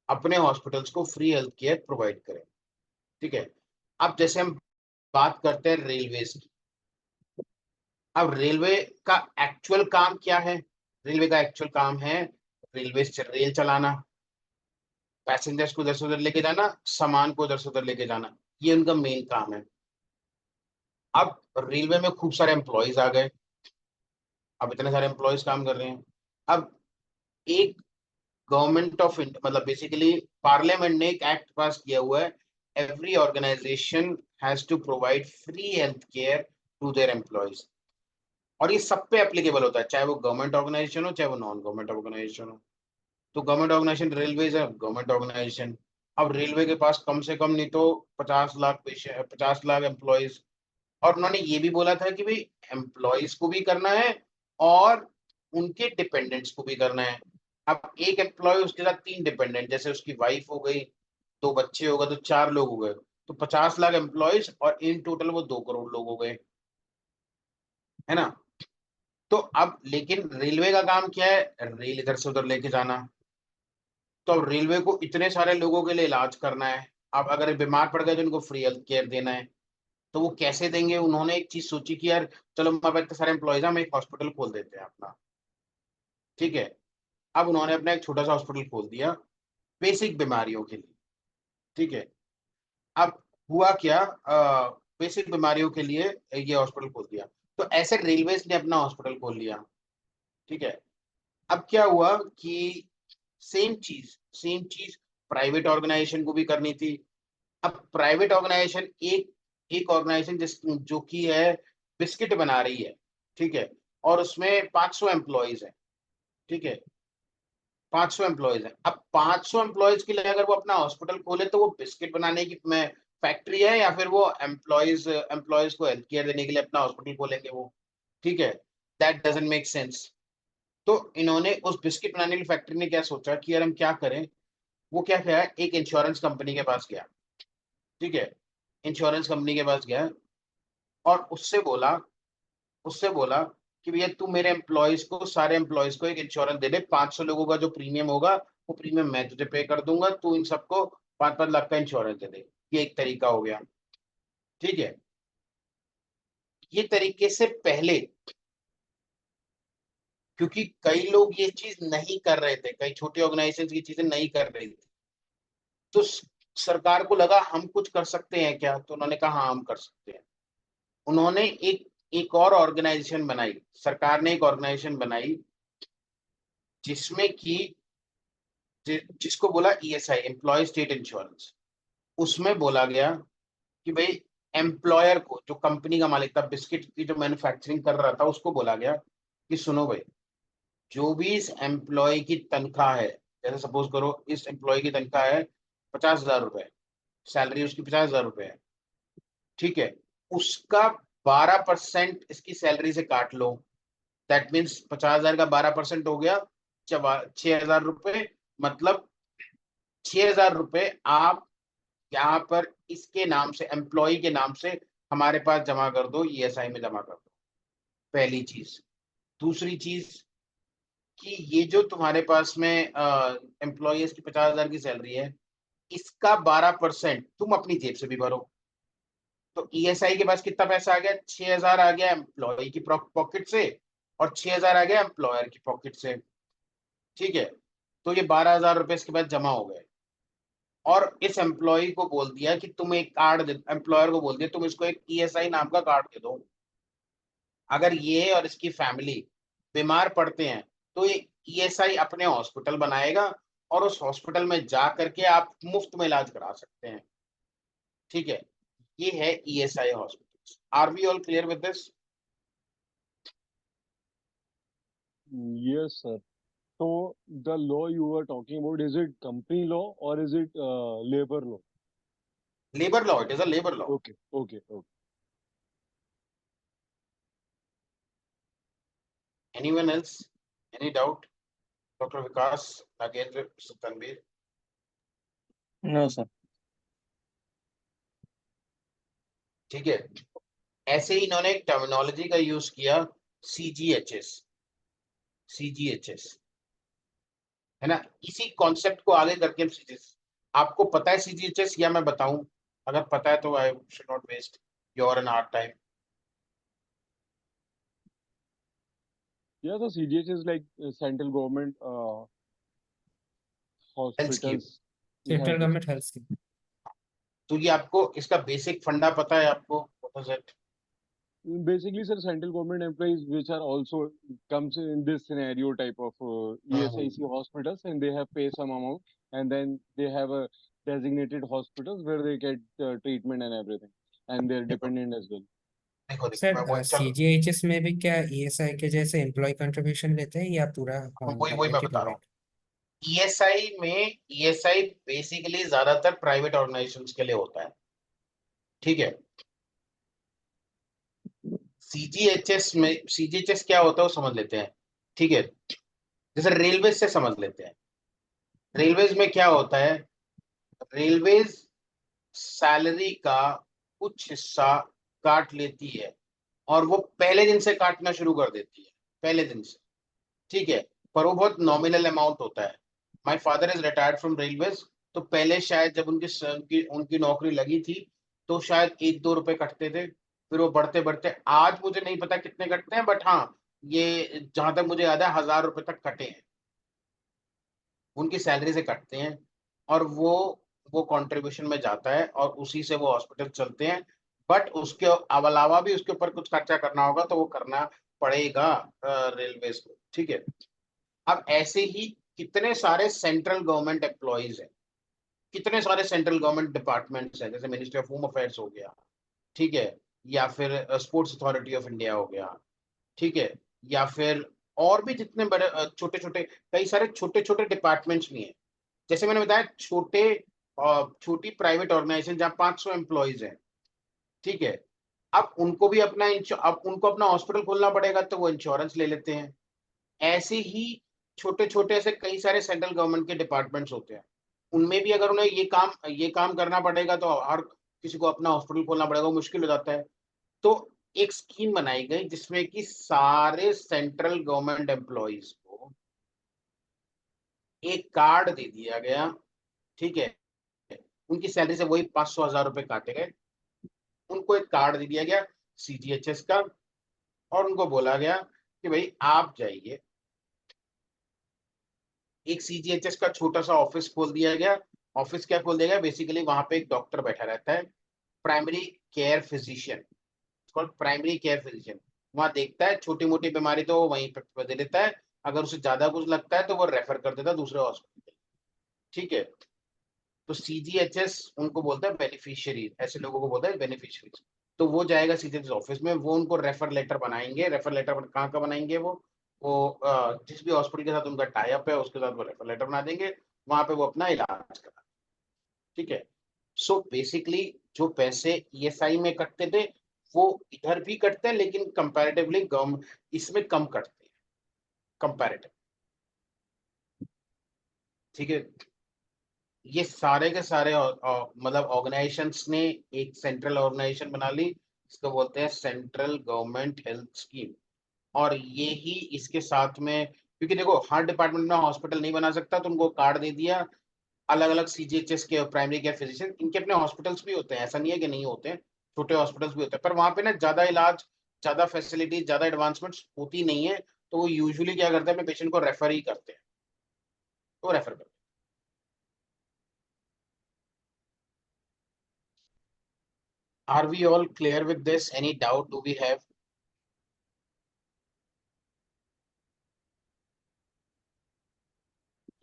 अपने हॉस्पिटल्स को फ्री हेल्थ केयर प्रोवाइड करे। ठीक है, अब जैसे हम बात करते हैं रेलवेज की, अब रेलवे का एक्चुअल काम क्या है? रेलवे का एक्चुअल काम है रेल चलाना, पैसेंजर्स को इधर से उधर लेके जाना, सामान को इधर से उधर लेके जाना, ये उनका मेन काम है। अब रेलवे में खूब सारे एम्प्लॉयज आ गए, अब इतने सारे एम्प्लॉयज काम कर रहे हैं। अब एक गवर्नमेंट ऑफ मतलब बेसिकली पार्लियामेंट ने एक एक्ट पास किया हुआ है, every organisation has to provide free health care to their employees, और ये सब पे एप्लीकेबल होता है, चाहे वो गवर्नमेंट ऑर्गेनाइजेशन हो चाहे वो नॉन गवर्नमेंट ऑर्गेनाइजेशन हो। तो गवर्नमेंट ऑर्गेनाइजेशन रेलवेज है, गवर्नमेंट ऑर्गेनाइजेशन, अब रेलवे के पास कम से कम नहीं तो 50 लाख पेशेंट, 50 लाख एम्प्लॉयज, और उन्होंने ये भी बोला था कि भाई एम्प्लॉयज को भी करना है और उनके डिपेंडेंट्स को भी करना है। अब एक एम्प्लॉय उसके साथ 3 डिपेंडेंट, जैसे उसकी वाइफ हो गई, 2 बच्चे हो गए, तो 4 लोग हो गए, तो 50 लाख एम्प्लॉयज और इन टोटल वो 2 करोड़ लोग हो गए, है ना। तो अब लेकिन रेलवे का काम क्या है? रेल इधर से उधर लेके जाना। तो अब रेलवे को इतने सारे लोगों के लिए इलाज करना है, अब अगर बीमार पड़ गए तो उनको फ्री हेल्थ केयर देना है, तो वो कैसे देंगे? उन्होंने एक चीज सोची कि यार चलो हमारे पास इतने सारे एम्प्लॉयज हैं, हम एक हॉस्पिटल खोल देते हैं अपना। ठीक है, अब उन्होंने अपना एक छोटा सा हॉस्पिटल खोल दिया बेसिक बीमारियों के लिए। ठीक है, अब हुआ क्या, बेसिक बीमारियों के लिए ये हॉस्पिटल खोल दिया, तो ऐसे रेलवेज ने अपना हॉस्पिटल खोल लिया। ठीक है, अब क्या हुआ कि सेम चीज प्राइवेट ऑर्गेनाइजेशन को भी करनी थी। अब प्राइवेट ऑर्गेनाइजेशन एक एक ऑर्गेनाइजेशन जिस जो कि है बिस्किट बना रही है, ठीक है, और उसमें 500 एम्प्लॉयज है। ठीक है, 500 एम्प्लॉयज है। अब 500 एम्प्लॉयज के लिए अगर वो अपना हॉस्पिटल खोले तो वो बिस्किट बनाने की में फैक्ट्री है या फिर वो एम्प्लॉयज को हेल्थ केयर देने के लिए अपना हॉस्पिटल खोलेंगे वो? ठीक है, दैट डजंट मेक सेंस। तो इन्होंने उस बिस्किट बनाने वाली फैक्ट्री ने क्या सोचा कि यार हम क्या करें, वो क्या किया, एक इंश्योरेंस कंपनी के पास गया। ठीक है, इंश्योरेंस कंपनी के पास गया और उससे बोला कि भैया तू मेरे एम्प्लॉयज को, सारे एम्प्लॉयज को एक इंश्योरेंस दे दे, 500 लोगों का जो प्रीमियम होगा वो प्रीमियम मैं तुझे पे कर दूंगा, तू इन सबको 5-5 लाख का इंश्योरेंस दे दे। ये एक तरीका हो गया। ठीक है, ये तरीके से पहले, क्योंकि कई लोग ये चीज नहीं कर रहे थे, कई छोटे ऑर्गेनाइजेशन ये चीजें नहीं कर रही थी, तो सरकार को लगा हम कुछ कर सकते हैं क्या, तो उन्होंने कहा हाँ हम कर सकते हैं। उन्होंने एक एक और ऑर्गेनाइजेशन बनाई, सरकार ने एक ऑर्गेनाइजेशन बनाई जिसमें कि जिसको बोला ईएसआई, एम्प्लॉय स्टेट इंश्योरेंस। उसमें बोला गया कि भाई एम्प्लॉयर को, जो कंपनी का मालिक था, बिस्किट की जो मैन्युफैक्चरिंग कर रहा था, उसको बोला गया कि सुनो भाई, जो भी इस एम्प्लॉय की तनख्वाह है, जैसे सपोज करो इस एम्प्लॉय की तनख्वाह है 50,000 रुपए, सैलरी उसकी 50,000 रुपए है। ठीक है, उसका 12% इसकी सैलरी से काट लो, दैट मीन्स 50,000 का 12% हो गया 6,000 रुपए, मतलब 6,000 रुपए आप यहाँ पर इसके नाम से, एम्प्लॉय के नाम से हमारे पास जमा कर दो, ईएसआई में जमा कर दो, पहली चीज। दूसरी चीज कि ये जो तुम्हारे पास में एम्प्लॉयज की 50,000 की सैलरी है, इसका 12% तुम अपनी जेब से भी भरो। तो ईएसआई के पास कितना पैसा आ गया? 6,000 आ गया एम्प्लॉय की पॉकेट से और 6,000 आ गया एम्प्लॉयर की पॉकेट से। ठीक है, तो ये 12,000 रुपए इसके पास जमा हो गए। और इस एम्प्लॉय को बोल दिया कि तुम एक कार्ड दे, एम्प्लॉयर को बोल दिया तुम इसको एक ईएसआई नाम का कार्ड दे दो। अगर ये और इसकी फैमिली बीमार पड़ते हैं तो ये ईएसआई अपने हॉस्पिटल बनाएगा और उस हॉस्पिटल में जा करके आप मुफ्त में इलाज करा सकते हैं। ठीक है, ये है ESI hospital. Are we all clear with this? Yes, sir. So the law you were talking about, is it company law or is it labor law? Labour law, it is a labour law. Okay, okay, okay. Anyone else? Any doubt? Doctor Vikas, Nagendra, Tanvir? No, sir. ठीक है, ऐसे ही इन्होंने एक terminology का use किया, CGHS. CGHS है ना, इसी कॉन्सेप्ट को आगे करके हम सीजीएचएस, आपको पता है सीजीएचएस या मैं बताऊं? अगर पता है तो I should not waste your and our time. Yeah, so CGH is like central government health scheme. hospitals. Central Yeah, government health scheme. तो ये आपको इसका बेसिक फंडा पता है आपको? What is it? basically, sir, central government employees which are also comes in this scenario type of ESIC hospitals, and they have pay some amount, and then they have a designated hospitals where they get treatment and everything, and they're देखो dependent as well. देखो देखो, sir मैं वही चलो, CGHS में भी क्या ESI के जैसे एम्प्लॉय कंट्रीब्यूशन लेते हैं या पूरा वही मैं गवर्नमेंट ही बता रहा हूँ। प्रोवाइड? ईएसआई में, ईएसआई बेसिकली ज्यादातर प्राइवेट ऑर्गेनाइजेशंस के लिए होता है। ठीक है, सीजीएचएस में, सीजीएचएस क्या होता है वो समझ लेते हैं। ठीक है, जैसे रेलवे से समझ लेते हैं। रेलवेज में क्या होता है? रेलवेज सैलरी का कुछ हिस्सा काट लेती है और वो पहले दिन से काटना शुरू कर देती है, पहले दिन से। ठीक है, पर वो बहुत नॉमिनल अमाउंट होता है। My father is retired from railways, तो पहले शायद जब उनकी उनकी नौकरी लगी थी तो शायद 1-2 रुपए कटते थे, फिर वो बढ़ते बढ़ते, आज मुझे नहीं पता कितने कटते हैं, बट हाँ, ये जहां तक मुझे याद है 1,000 रुपए तक कटे हैं, उनकी सैलरी से कटते हैं। और वो कंट्रीब्यूशन में जाता है और उसी से वो हॉस्पिटल चलते हैं। बट उसके अलावा भी उसके ऊपर कुछ खर्चा करना होगा तो वो करना पड़ेगा रेलवेज को। ठीक है, अब ऐसे ही कितने सारे सेंट्रल गवर्नमेंट एम्प्लॉइज हैं, कितने सारे सेंट्रल गवर्नमेंट डिपार्टमेंट्स हैं, जैसे मिनिस्ट्री ऑफ होम अफेयर्स हो गया, ठीक है, या फिर स्पोर्ट्स अथॉरिटी ऑफ इंडिया हो गया, ठीक है, या फिर और भी जितने बड़े छोटे छोटे, कई सारे छोटे छोटे डिपार्टमेंट्स भी हैं। जैसे मैंने बताया, छोटी प्राइवेट ऑर्गेनाइजेशन जहाँ 500 एम्प्लॉइज हैं। ठीक है, अब उनको भी अपना अब उनको अपना हॉस्पिटल खोलना पड़ेगा तो वो इंश्योरेंस ले लेते हैं। ऐसे ही छोटे छोटे ऐसे कई सारे सेंट्रल गवर्नमेंट के डिपार्टमेंट्स होते हैं, उनमें भी अगर उन्हें ये काम करना पड़ेगा तो हर किसी को अपना हॉस्पिटल खोलना पड़ेगा, वो मुश्किल हो जाता है। तो एक स्कीम बनाई गई जिसमें कि सारे सेंट्रल गवर्नमेंट एम्प्लॉइज को एक कार्ड दे दिया गया। ठीक है, उनकी सैलरी से वही 500,000 रुपए काटे गए, उनको एक कार्ड दे दिया गया सीजीएचएस का, और उनको बोला गया कि भाई आप जाइए, एक सीजीएचएस का छोटा सा ऑफिस खोल दिया गया। ऑफिस क्या खोल दिया गया? बेसिकली वहां पे एक डॉक्टर बैठा रहता है, primary care physician, primary care physician. वहां देखता है, छोटी मोटी बीमारी तो वो वहीं पे दे देता है, अगर उसे ज्यादा कुछ लगता है तो वो रेफर कर देता है दूसरे हॉस्पिटल। ठीक है, तो सीजीएचएस उनको बोलता है बेनिफिशियरी, ऐसे लोगों को बोलता है बेनिफिशियरीज। तो वो जाएगा सीजीएचएस ऑफिस में, वो उनको रेफर लेटर बनाएंगे। रेफर लेटर कहाँ का बनाएंगे? वो जिस भी हॉस्पिटल के साथ उनका टाई अप है उसके साथ वो रेफर लेटर बना देंगे, वहां पे वो अपना इलाज करा। ठीक है, सो बेसिकली जो पैसे ईएसआई में कटते थे वो इधर भी कटते हैं, लेकिन कंपैरेटिवली गवर्नमेंट इसमें कम कटते हैं, कंपैरेटिव। ठीक है, ये सारे के सारे मतलब ऑर्गेनाइजेशंस ने एक सेंट्रल ऑर्गेनाइजेशन बना ली, इसको बोलते हैं सेंट्रल गवर्नमेंट हेल्थ स्कीम। और ये ही इसके साथ में, क्योंकि देखो हर डिपार्टमेंट में हॉस्पिटल नहीं बना सकता, तो उनको कार्ड दे दिया। अलग अलग सीजीएचएस के प्राइमरी केयर फिजिशियन, इनके अपने हॉस्पिटल्स भी होते हैं, ऐसा नहीं है कि नहीं होते हैं, छोटे हॉस्पिटल्स भी होते हैं, पर वहां पे ना ज्यादा इलाज, ज्यादा फैसिलिटी, ज्यादा एडवांसमेंट्स होती नहीं है। तो वो यूजुअली क्या करते हैं, अपने पेशेंट को रेफर ही करते हैं, तो रेफर करते हैं। Are we all clear with this? Any doubt do we have?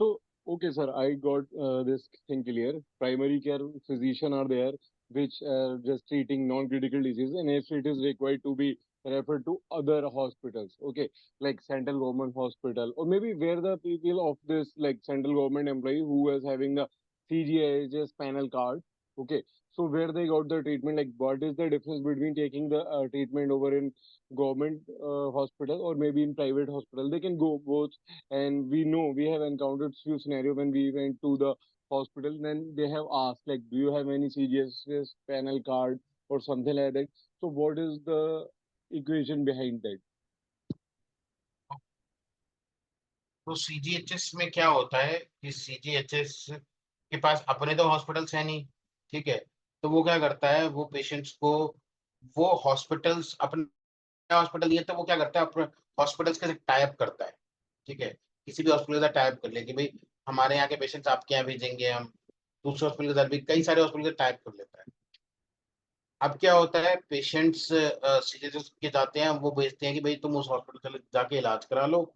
So, okay, sir, I got this thing clear. Primary care physician are there, which are just treating non-critical disease, and if it is required to be referred to other hospitals, okay, like central government hospital, or maybe where the people of this like central government employee who is having a CGIHS panel card, okay, so where they got the treatment, like what is the difference between taking the treatment over in government hospital or maybe in private hospital? They can go both, and we know we have encountered few scenario when we went to the hospital, then they have asked like, do you have any CGS panel card or something like that? So what is the equation behind that? तो CGHS में क्या होता है कि CGHS के पास अपने तो hospitals है नहीं, ठीक है, तो वो क्या करता है, वो पेशेंट्स को, वो हॉस्पिटल्स अपने हॉस्पिटल नहीं है, तो वो क्या करता है, अपने हॉस्पिटल्स के साथ टाई अप करता है, ठीक है, किसी भी हॉस्पिटल के साथ टाई अप कर ले कि भाई हमारे यहाँ के पेशेंट्स आपके यहाँ भेजेंगे हम, दूसरे हॉस्पिटल के साथ भी, कई सारे हॉस्पिटल के टाई अप कर लेता है। अब क्या होता है, पेशेंट्स सीरियस के जाते हैं, वो भेजते हैं कि भाई तुम उस हॉस्पिटल चले जाके इलाज करा लो,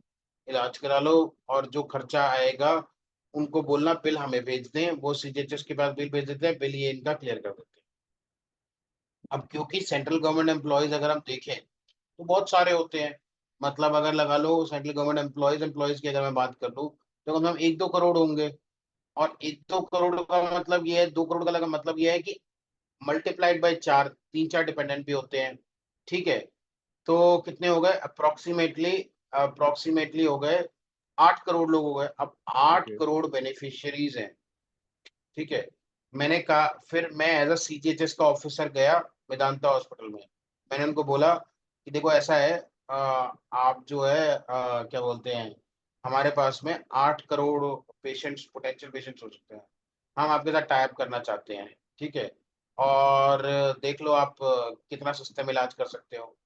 इलाज करा लो, और जो खर्चा आएगा उनको बोलना बिल हमें भेज दें, वो सीजीएचएस के पास बिल भेज देते हैं, बिल ये इनका क्लियर कर देते हैं। अब क्योंकि सेंट्रल गवर्नमेंट एम्प्लॉयज अगर हम देखें तो बहुत सारे होते हैं, मतलब अगर लगा लो सेंट्रल गवर्नमेंट एम्प्लॉयज की अगर मैं बात कर लूँ, तो कम से कम 1-2 करोड़ होंगे। और 1-2 करोड़ का मतलब ये है, 2 करोड़ का लगा मतलब ये है कि मल्टीप्लाइड बाय 4, 3-4 डिपेंडेंट भी होते हैं, ठीक है, तो कितने हो गए अप्रोक्सीमेटली, अप्रोक्सीमेटली हो गए 8 करोड़ लोग हो गए। अब आठ Okay. करोड़ बेनिफिशियरीज हैं, ठीक है। मैंने कहा, फिर मैं एज अ सीजीएचएस का ऑफिसर गया वेदांता हॉस्पिटल में, मैंने उनको बोला कि देखो ऐसा है, आप जो है क्या बोलते हैं, हमारे पास में 8 करोड़ पेशेंट्स, पोटेंशियल पेशेंट्स हो सकते हैं, हम आपके साथ टाई अप करना चाहते हैं, ठीक है, और देख लो आप कितना सस्ते में इलाज कर सकते हो।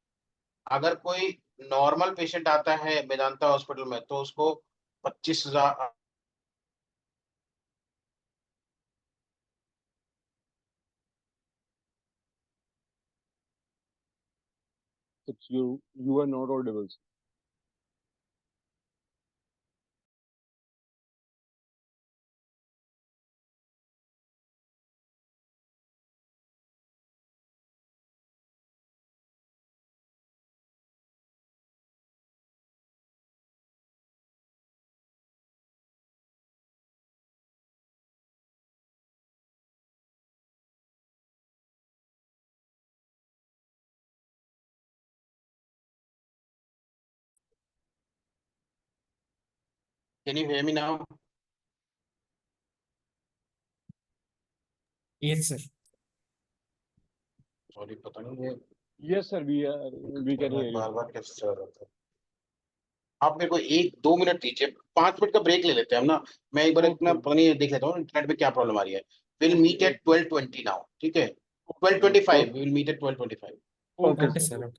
अगर कोई नॉर्मल पेशेंट आता है मेदांता हॉस्पिटल में, तो उसको 25,000। It's you are not audible. Can you hear me now? Yes sir. Sorry, पता नहीं ये Yes, sir, we can hear you. बार बार कैसे चल रहा था। आप मेरे को 1-2 मिनट दीजिए, 5 मिनट का ब्रेक ले लेते हैं हम ना, मैं एक बार इतना Okay. पता नहीं देख लेता हूँ इंटरनेट पे क्या प्रॉब्लम आ रही है। Will Okay. Meet at 12:20 now, ठीक है, 12:25, we will meet at 12:25। Okay, okay sir. Sir.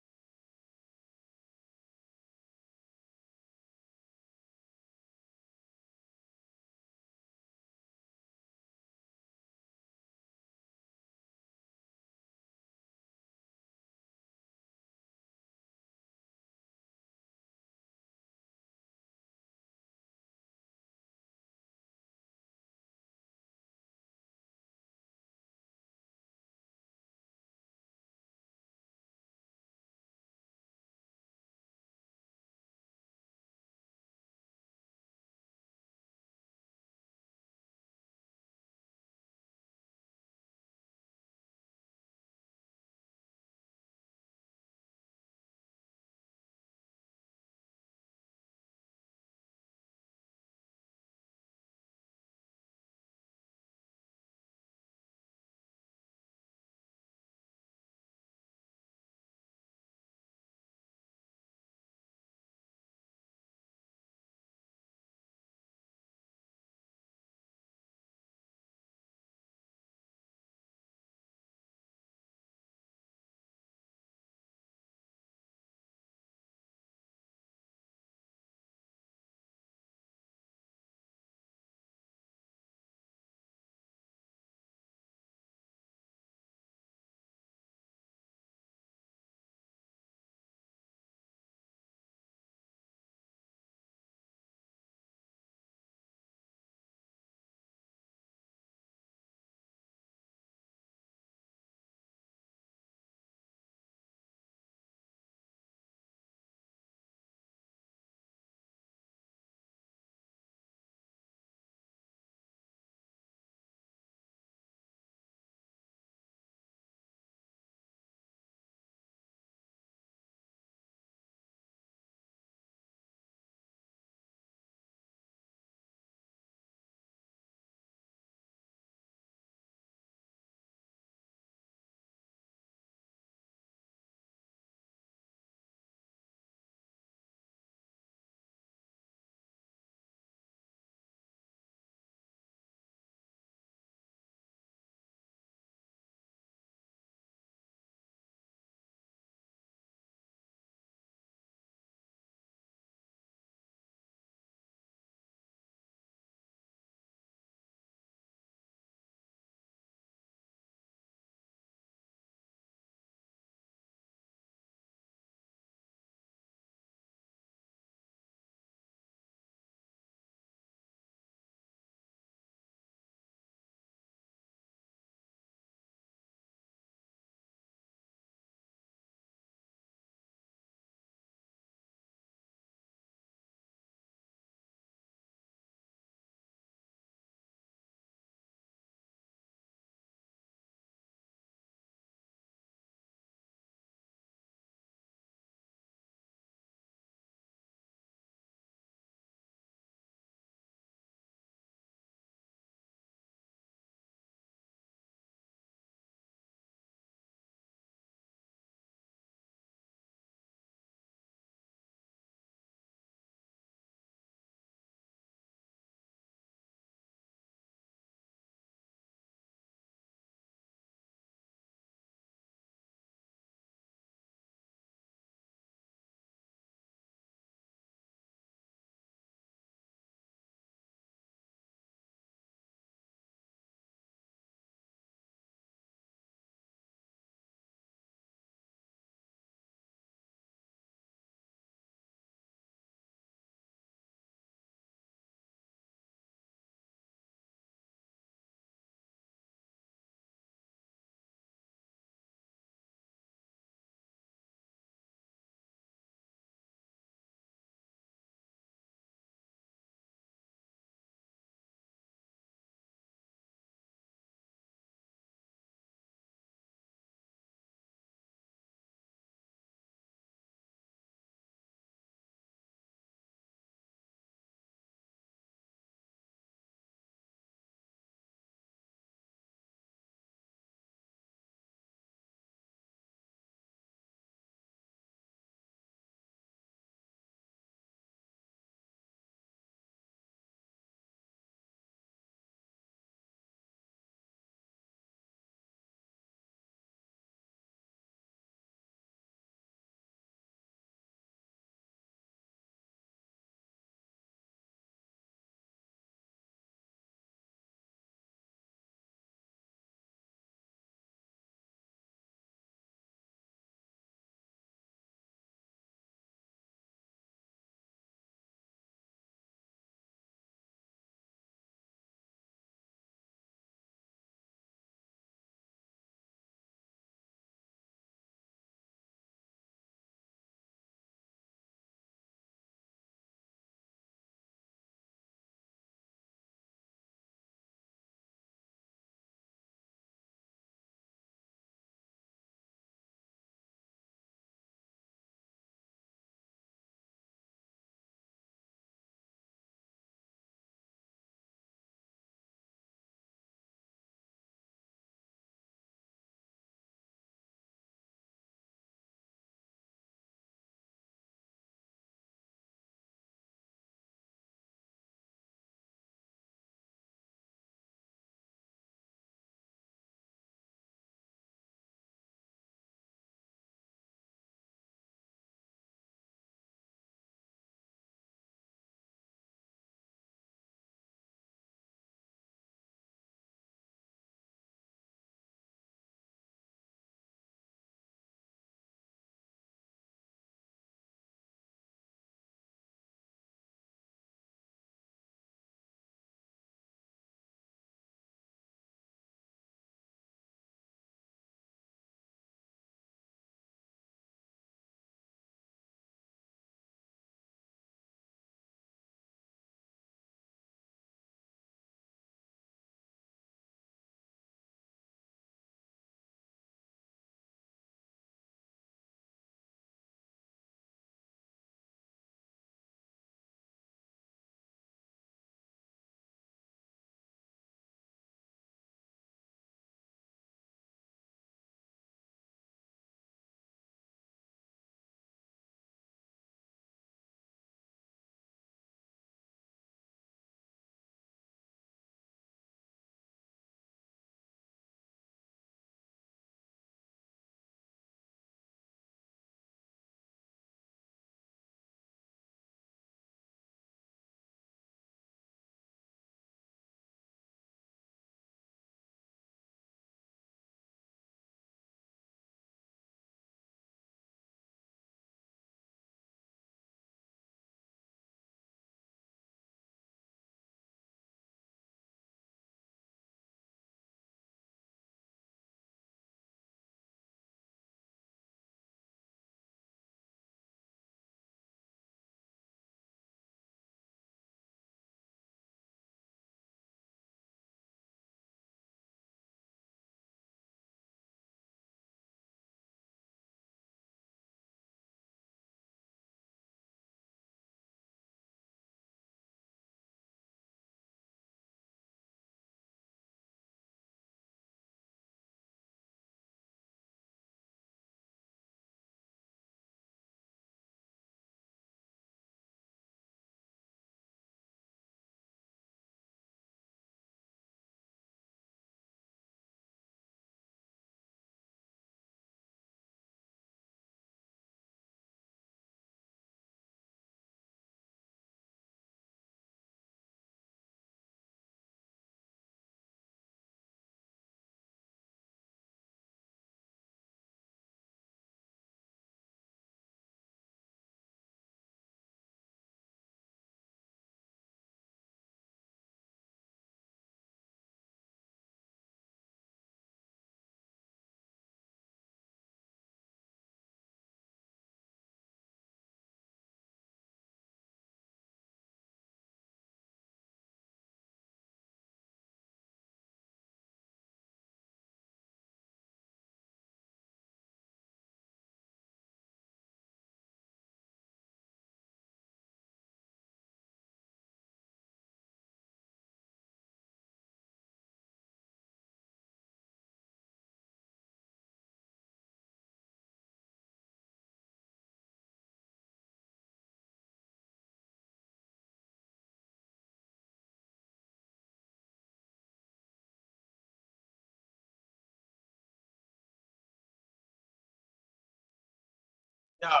Yeah,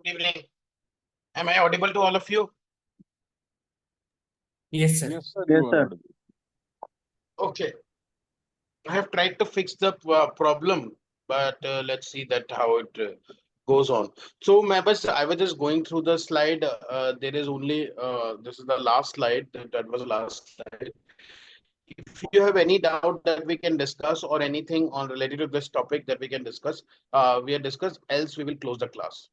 good evening. Am I audible to all of you? Yes, sir. Yes, sir, Yes, you are sir. audible. Okay. I have tried to fix the problem, but let's see that how it goes on. So, I was just going through the slide. There is only this is the last slide. That was the last slide. If you have any doubt that we can discuss or anything on related to this topic that we can discuss, we are discuss. Else, we will close the class.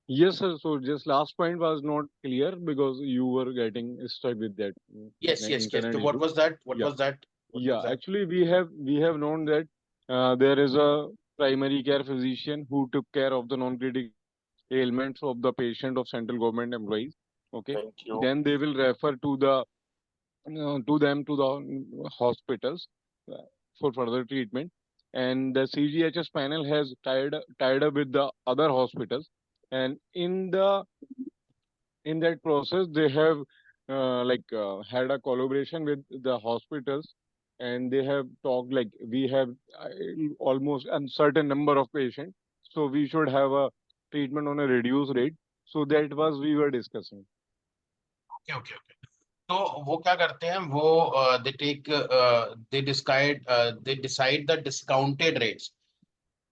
Yes, sir. So just last point was not clear because you were getting stuck with that Yes, yes, yes. internet So, what issue. was that? What Yeah. was that? What was Yeah, that? actually we have known that there is a primary care physician who took care of the non-critical ailments of the patient of central government employees. Okay. Thank you. Then they will refer to the to them to the hospitals for further treatment. And the CGHS panel has tied up with the other hospitals. And in that process, they have had a collaboration with the hospitals, and they have talked like we have almost a certain number of patients, so we should have a treatment on a reduced rate. So that was we were discussing. Okay, okay, okay. तो वो क्या करते हैं वो they decide the discounted rates.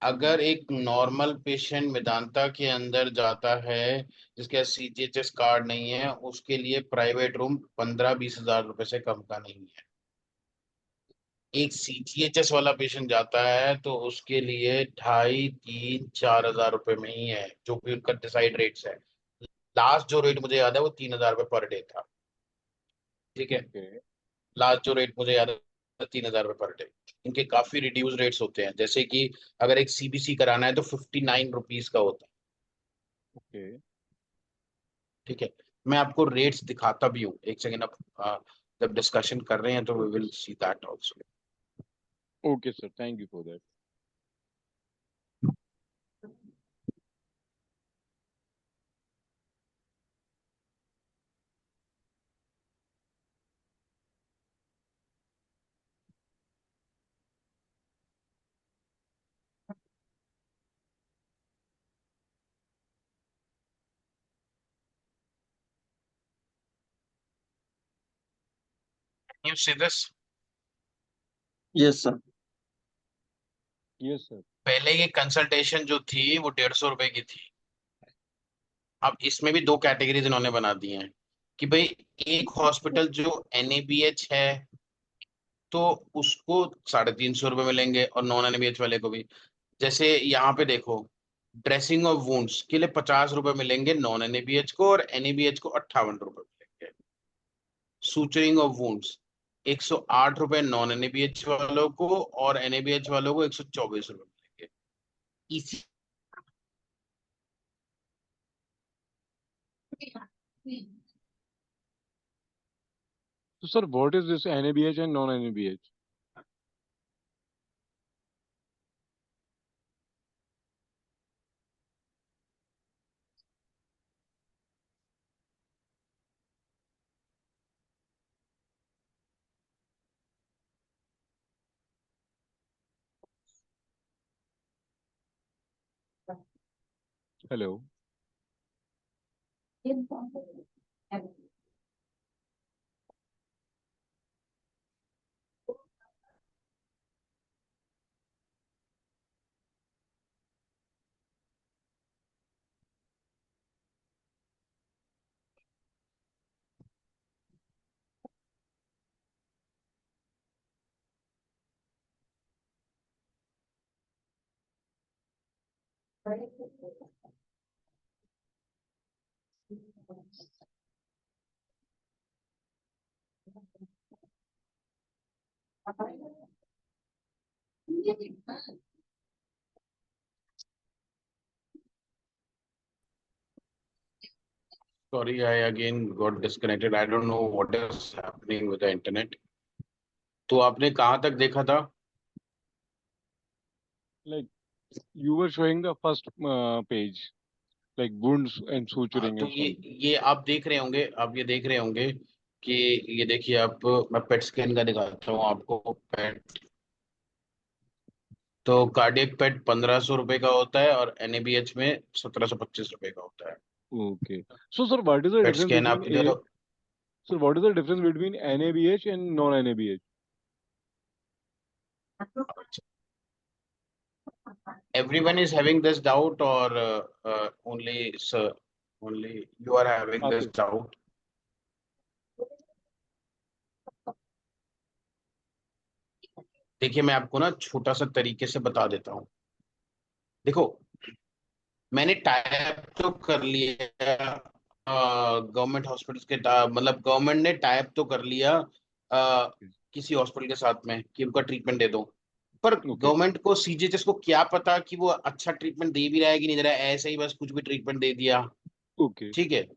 अगर एक normal patient Vedanta के अंदर जाता है जिसके पास सीजीएचएस कार्ड नहीं है उसके लिए प्राइवेट रूम 15-20 हजार रुपए से कम का नहीं है. एक सीजीएचएस वाला पेशेंट जाता है तो उसके लिए 2,500-3,000-4 हजार रुपए में ही है जो भी उनका डिसाइड रेट्स है. लास्ट जो रेट मुझे याद है वो 3,000 रुपए पर डे था. ठीक है. Okay. लास्ट जो रेट मुझे याद है 3,000 रुपए पर डे. इनके काफी रिड्यूस रेट्स होते हैं जैसे कि अगर एक सीबीसी कराना है तो 59 रुपीज का होता है. Okay. ठीक है. मैं आपको रेट्स दिखाता भी हूँ एक सेकेंड. अब जब डिस्कशन कर रहे हैं तो we will see that also. Okay, sir. Thank you for that. You see this. Yes, sir. Yes, sir. पहले ये कंसल्टेशन जो थी वो 150 रुपए की थी. अब इसमें भी दो कैटेगरीज इन्होंने बना दी हैं कि भाई एक हॉस्पिटल जो एनएबीएच है तो उसको 350 रुपए मिलेंगे और नॉन एनएबीएच वाले को भी. जैसे यहाँ पे देखो ड्रेसिंग ऑफ वुंड्स के लिए 50 रुपए मिलेंगे नॉन एनएबीएच को और एनएबीएच को 58 रुपए मिलेंगे. सूचरिंग ऑफ वुंड्स 108 रुपए नॉन एनएबीएच वालों को और एनएबीएच वालों को 124 रुपए मिलेंगे. इसी So, sir, what is this NABH and non-NABH? Hello. Sorry, I again got disconnected. I don't know what is happening with the internet. तो आपने कहाँ तक देखा था? Like you were showing the first page, like wounds and suturing तो and so on. ये आप देख रहे होंगे. आप ये देख रहे होंगे कि ये देखिए आप मैं पेट स्कैन का दिखाता हूँ आपको. पेट तो कार्डियक पेट 1500 रुपए का होता है और NABH में 1725 रुपए का होता है। Okay. So, sir, what is the pet difference scan आप between इधर sir, what is the difference between NABH and non-NABH? everyone is having this doubt or only sir, only you are having this Asif. doubt? देखिए मैं आपको ना छोटा सा तरीके से बता देता हूँ। देखो मैंने टाइप तो कर लिया गवर्नमेंट हॉस्पिटल्स के मतलब गवर्नमेंट ने टाइप तो कर लिया किसी हॉस्पिटल के साथ में कि उनका ट्रीटमेंट दे दो, पर Okay. गवर्नमेंट को CGHS को क्या पता कि वो अच्छा ट्रीटमेंट दे भी रहा है कि नहीं दे रहा है, ऐसे ही बस कुछ भी ट्रीटमेंट दे दिया। Okay. ठीक है,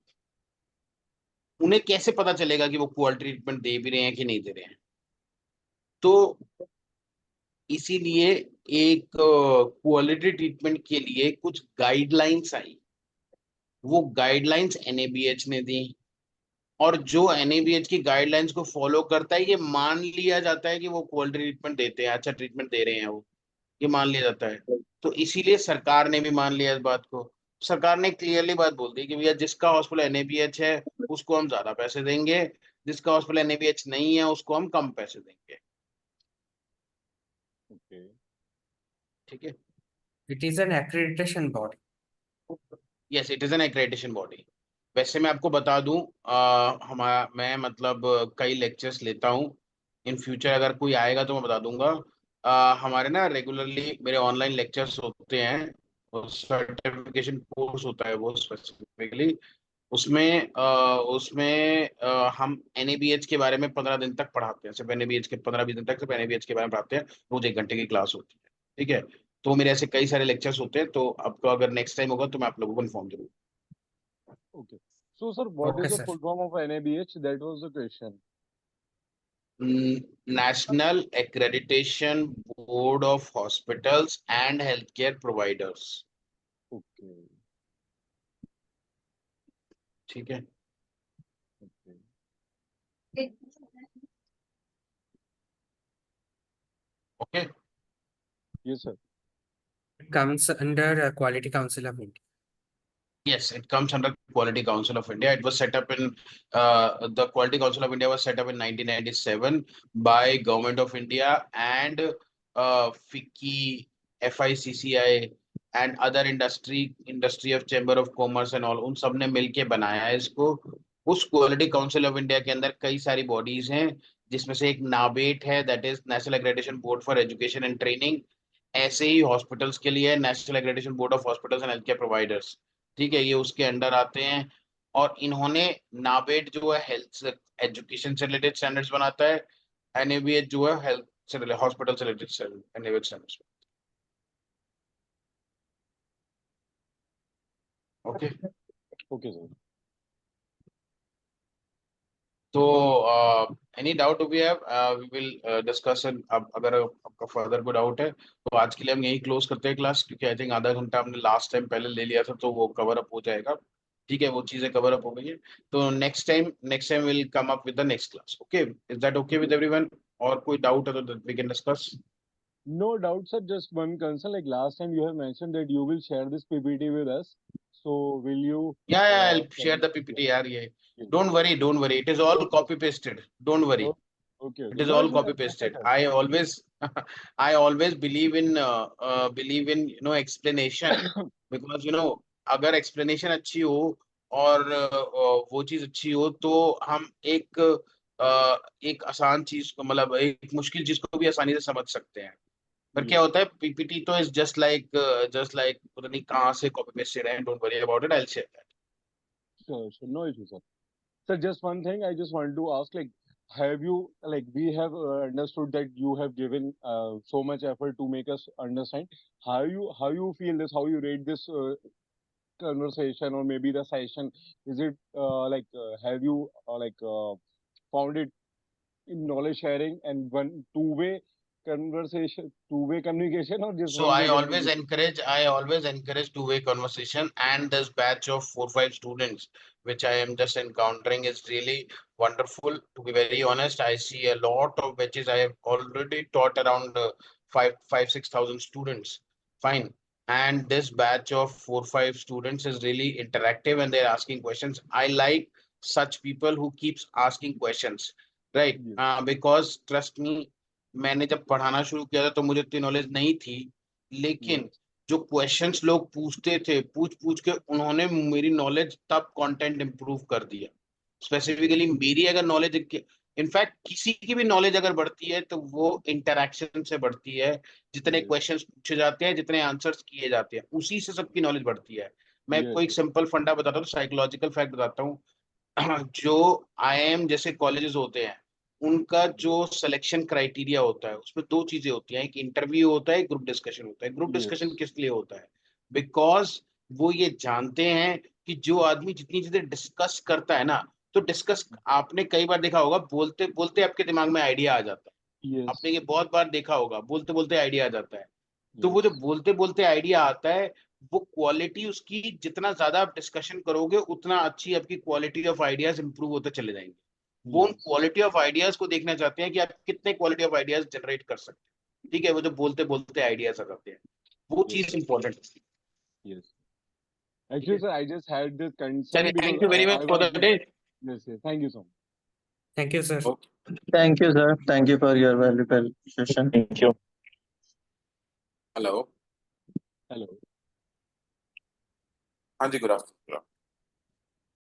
उन्हें कैसे पता चलेगा कि वो क्वालिटी ट्रीटमेंट दे भी रहे हैं कि नहीं दे रहे हैं? तो इसीलिए एक क्वालिटी ट्रीटमेंट के लिए कुछ गाइडलाइंस आई, वो गाइडलाइंस NABH ने दी, और जो NABH की गाइडलाइंस को फॉलो करता है ये मान लिया जाता है कि वो क्वालिटी ट्रीटमेंट देते हैं, अच्छा ट्रीटमेंट दे रहे हैं वो, ये मान लिया जाता है। तो इसीलिए सरकार ने भी मान लिया इस बात को। सरकार ने क्लियरली बात बोल दी कि भैया जिसका हॉस्पिटल NABH है उसको हम ज्यादा पैसे देंगे, जिसका हॉस्पिटल NABH नहीं है उसको हम कम पैसे देंगे। Okay. ठीक है, It is an accreditation body. Yes it is an accreditation body. वैसे मैं आपको बता दूं हमारा मैं मतलब कई लेक्चर्स लेता हूं, इन फ्यूचर अगर कोई आएगा तो मैं बता दूंगा। हमारे ना रेगुलरली मेरे ऑनलाइन लेक्चर्स होते हैं, सर्टिफिकेशन कोर्स होता है वो स्पेसिफिकली, उसमें हम NABH के बारे में 15 दिन तक पढ़ाते हैं, सिर्फ NABH के 15-20 दिन तक सिर्फ NABH के बारे में पढ़ाते हैं, रोज 1 घंटे की क्लास होती है। ठीक है, तो मेरे ऐसे कई सारे लेक्चर्स होते हैं, तो आपको अगर नेक्स्ट टाइम होगा तो मैं आप लोगों को इन्फॉर्म जरूर। Okay. So, sir, what Okay, is the sir. full form of NABH? That was the question. National accreditation board of hospitals and health care providers. Okay. ठीक है, Okay. Okay. Yes, sir. It comes under Quality Council of India. Yes, it comes under Quality Council of India. It was set up in the Quality Council of India was set up in 1997 by Government of India and FICCI, FICCI and other industry of Chamber of Commerce and all, उन सब ने मिलके बनाया है इसको। उस quality council of India के अंदर कई सारी बॉडीज हैं, जिसमें से एक नाबेट है, that is national accreditation board for education and training. ऐसे ही हॉस्पिटल्स के लिए national accreditation board of hospitals and health care providers. ठीक है, ये उसके अंडर आते हैं, और इन्होंने नाबेड जो है हेल्थ एजुकेशन से रिलेटेड स्टैंडर्ड्स बनाता है, NABH जो है हेल्थ से हॉस्पिटल से related NABH standards. Okay, Okay, sir. तो any doubt we have we will discuss. अब अगर आपका फर्दर कोई डाउट है तो आज के लिए हम यही क्लोज करते हैं क्लास, क्योंकि आई थिंक आधा घंटा हमने लास्ट टाइम पहले ले लिया था, तो वो कवर अप हो जाएगा। ठीक है, वो चीजें कवर अप हो गई है, तो next time will come up with the next class. Okay, is that okay with everyone? और कोई डाउट है तो we can discuss. No doubt, sir. Just one concern. Like last time, you have mentioned that you will share this PPT with us. So, will you? Yeah, I'll Share share it? the PPT यार, ये Yes. don't worry, it is all copy pasted, don't worry. Oh, okay. It Okay. is No all issue, copy sir. No pasted. matter. I always believe in explanation, because अगर explanation अच्छी हो और वो चीज अच्छी हो तो हम एक आसान चीज को, मतलब एक मुश्किल चीज को भी आसानी से समझ सकते हैं। पर क्या Yes. होता है, PPT तो इज जस्ट लाइक पता नहीं कहाँ से कॉपी पेस्टेड है। Don't worry about it, I will share that. Sure. Sure. No issue, sir. Sir, just one thing I just want to ask, like, have you, like, we have understood that you have given so much effort to make us understand. How you feel this? How you rate this conversation or maybe the session? Is it have you found it in knowledge sharing and one two-way communication, or just So I one-way always communication? encourage two-way conversation, and this batch of 4-5 students which I am just encountering is really wonderful. To be very honest, I see a lot of batches. I have already taught around 5,000-6,000 students. Fine. And this batch of 4-5 students is really interactive and they're asking questions. I like such people who keeps asking questions, right? Yes. Because trust me, मैंने जब पढ़ाना शुरू किया था तो मुझे इतनी knowledge नहीं थी, लेकिन जो क्वेश्चंस लोग पूछते थे, पूछ के उन्होंने मेरी नॉलेज तब कंटेंट इंप्रूव कर दिया. स्पेसिफिकली मेरी अगर नॉलेज, इनफैक्ट किसी की भी नॉलेज अगर बढ़ती है तो वो इंटरेक्शन से बढ़ती है. जितने Yes. क्वेश्चंस पूछे जाते हैं, जितने आंसर्स किए जाते हैं, उसी से सबकी नॉलेज बढ़ती है. मैं Yes, कोई एक yes. सिंपल फंडा बताता हूँ, साइकोलॉजिकल फैक्ट बताता हूँ. जो IIM जैसे कॉलेजेस होते हैं, उनका जो सिलेक्शन क्राइटेरिया होता है, उसमें 2 चीजें होती हैं. एक इंटरव्यू होता है, एक ग्रुप डिस्कशन होता है. Group discussion Yes. किस लिए होता है? बिकॉज वो ये जानते हैं कि जो आदमी जितनी चीजें डिस्कस करता है ना, तो डिस्कस आपने कई बार देखा होगा, बोलते बोलते आपके दिमाग में आइडिया आ जाता है. Yes. आपने ये बहुत बार देखा होगा, बोलते बोलते आइडिया आ जाता है. तो वो Yes. जो बोलते बोलते आइडिया आता है, वो क्वालिटी उसकी, जितना ज्यादा आप डिस्कशन करोगे उतना अच्छी आपकी क्वालिटी ऑफ आइडियाज इंप्रूव होते चले जाएंगे. वो उन Yes. क्वालिटी ऑफ आइडियाज को देखना चाहते हैं कि आप कितने क्वालिटी ऑफ आइडियाज जनरेट कर सकते हैं. ठीक है, वो जो बोलते बोलते आइडियाज आ जाते हैं, वो Yes. चीज इंपॉर्टेंट है. Yes. Actually, sir, I just had this concern चलिए, because thank you very I much for was the just. Day. Yes, yes. Thank you so much. Thank you, sir. Thank you, sir. Thank you for your valuable session. Thank you. Hello. Hello. हाँ जी, good afternoon.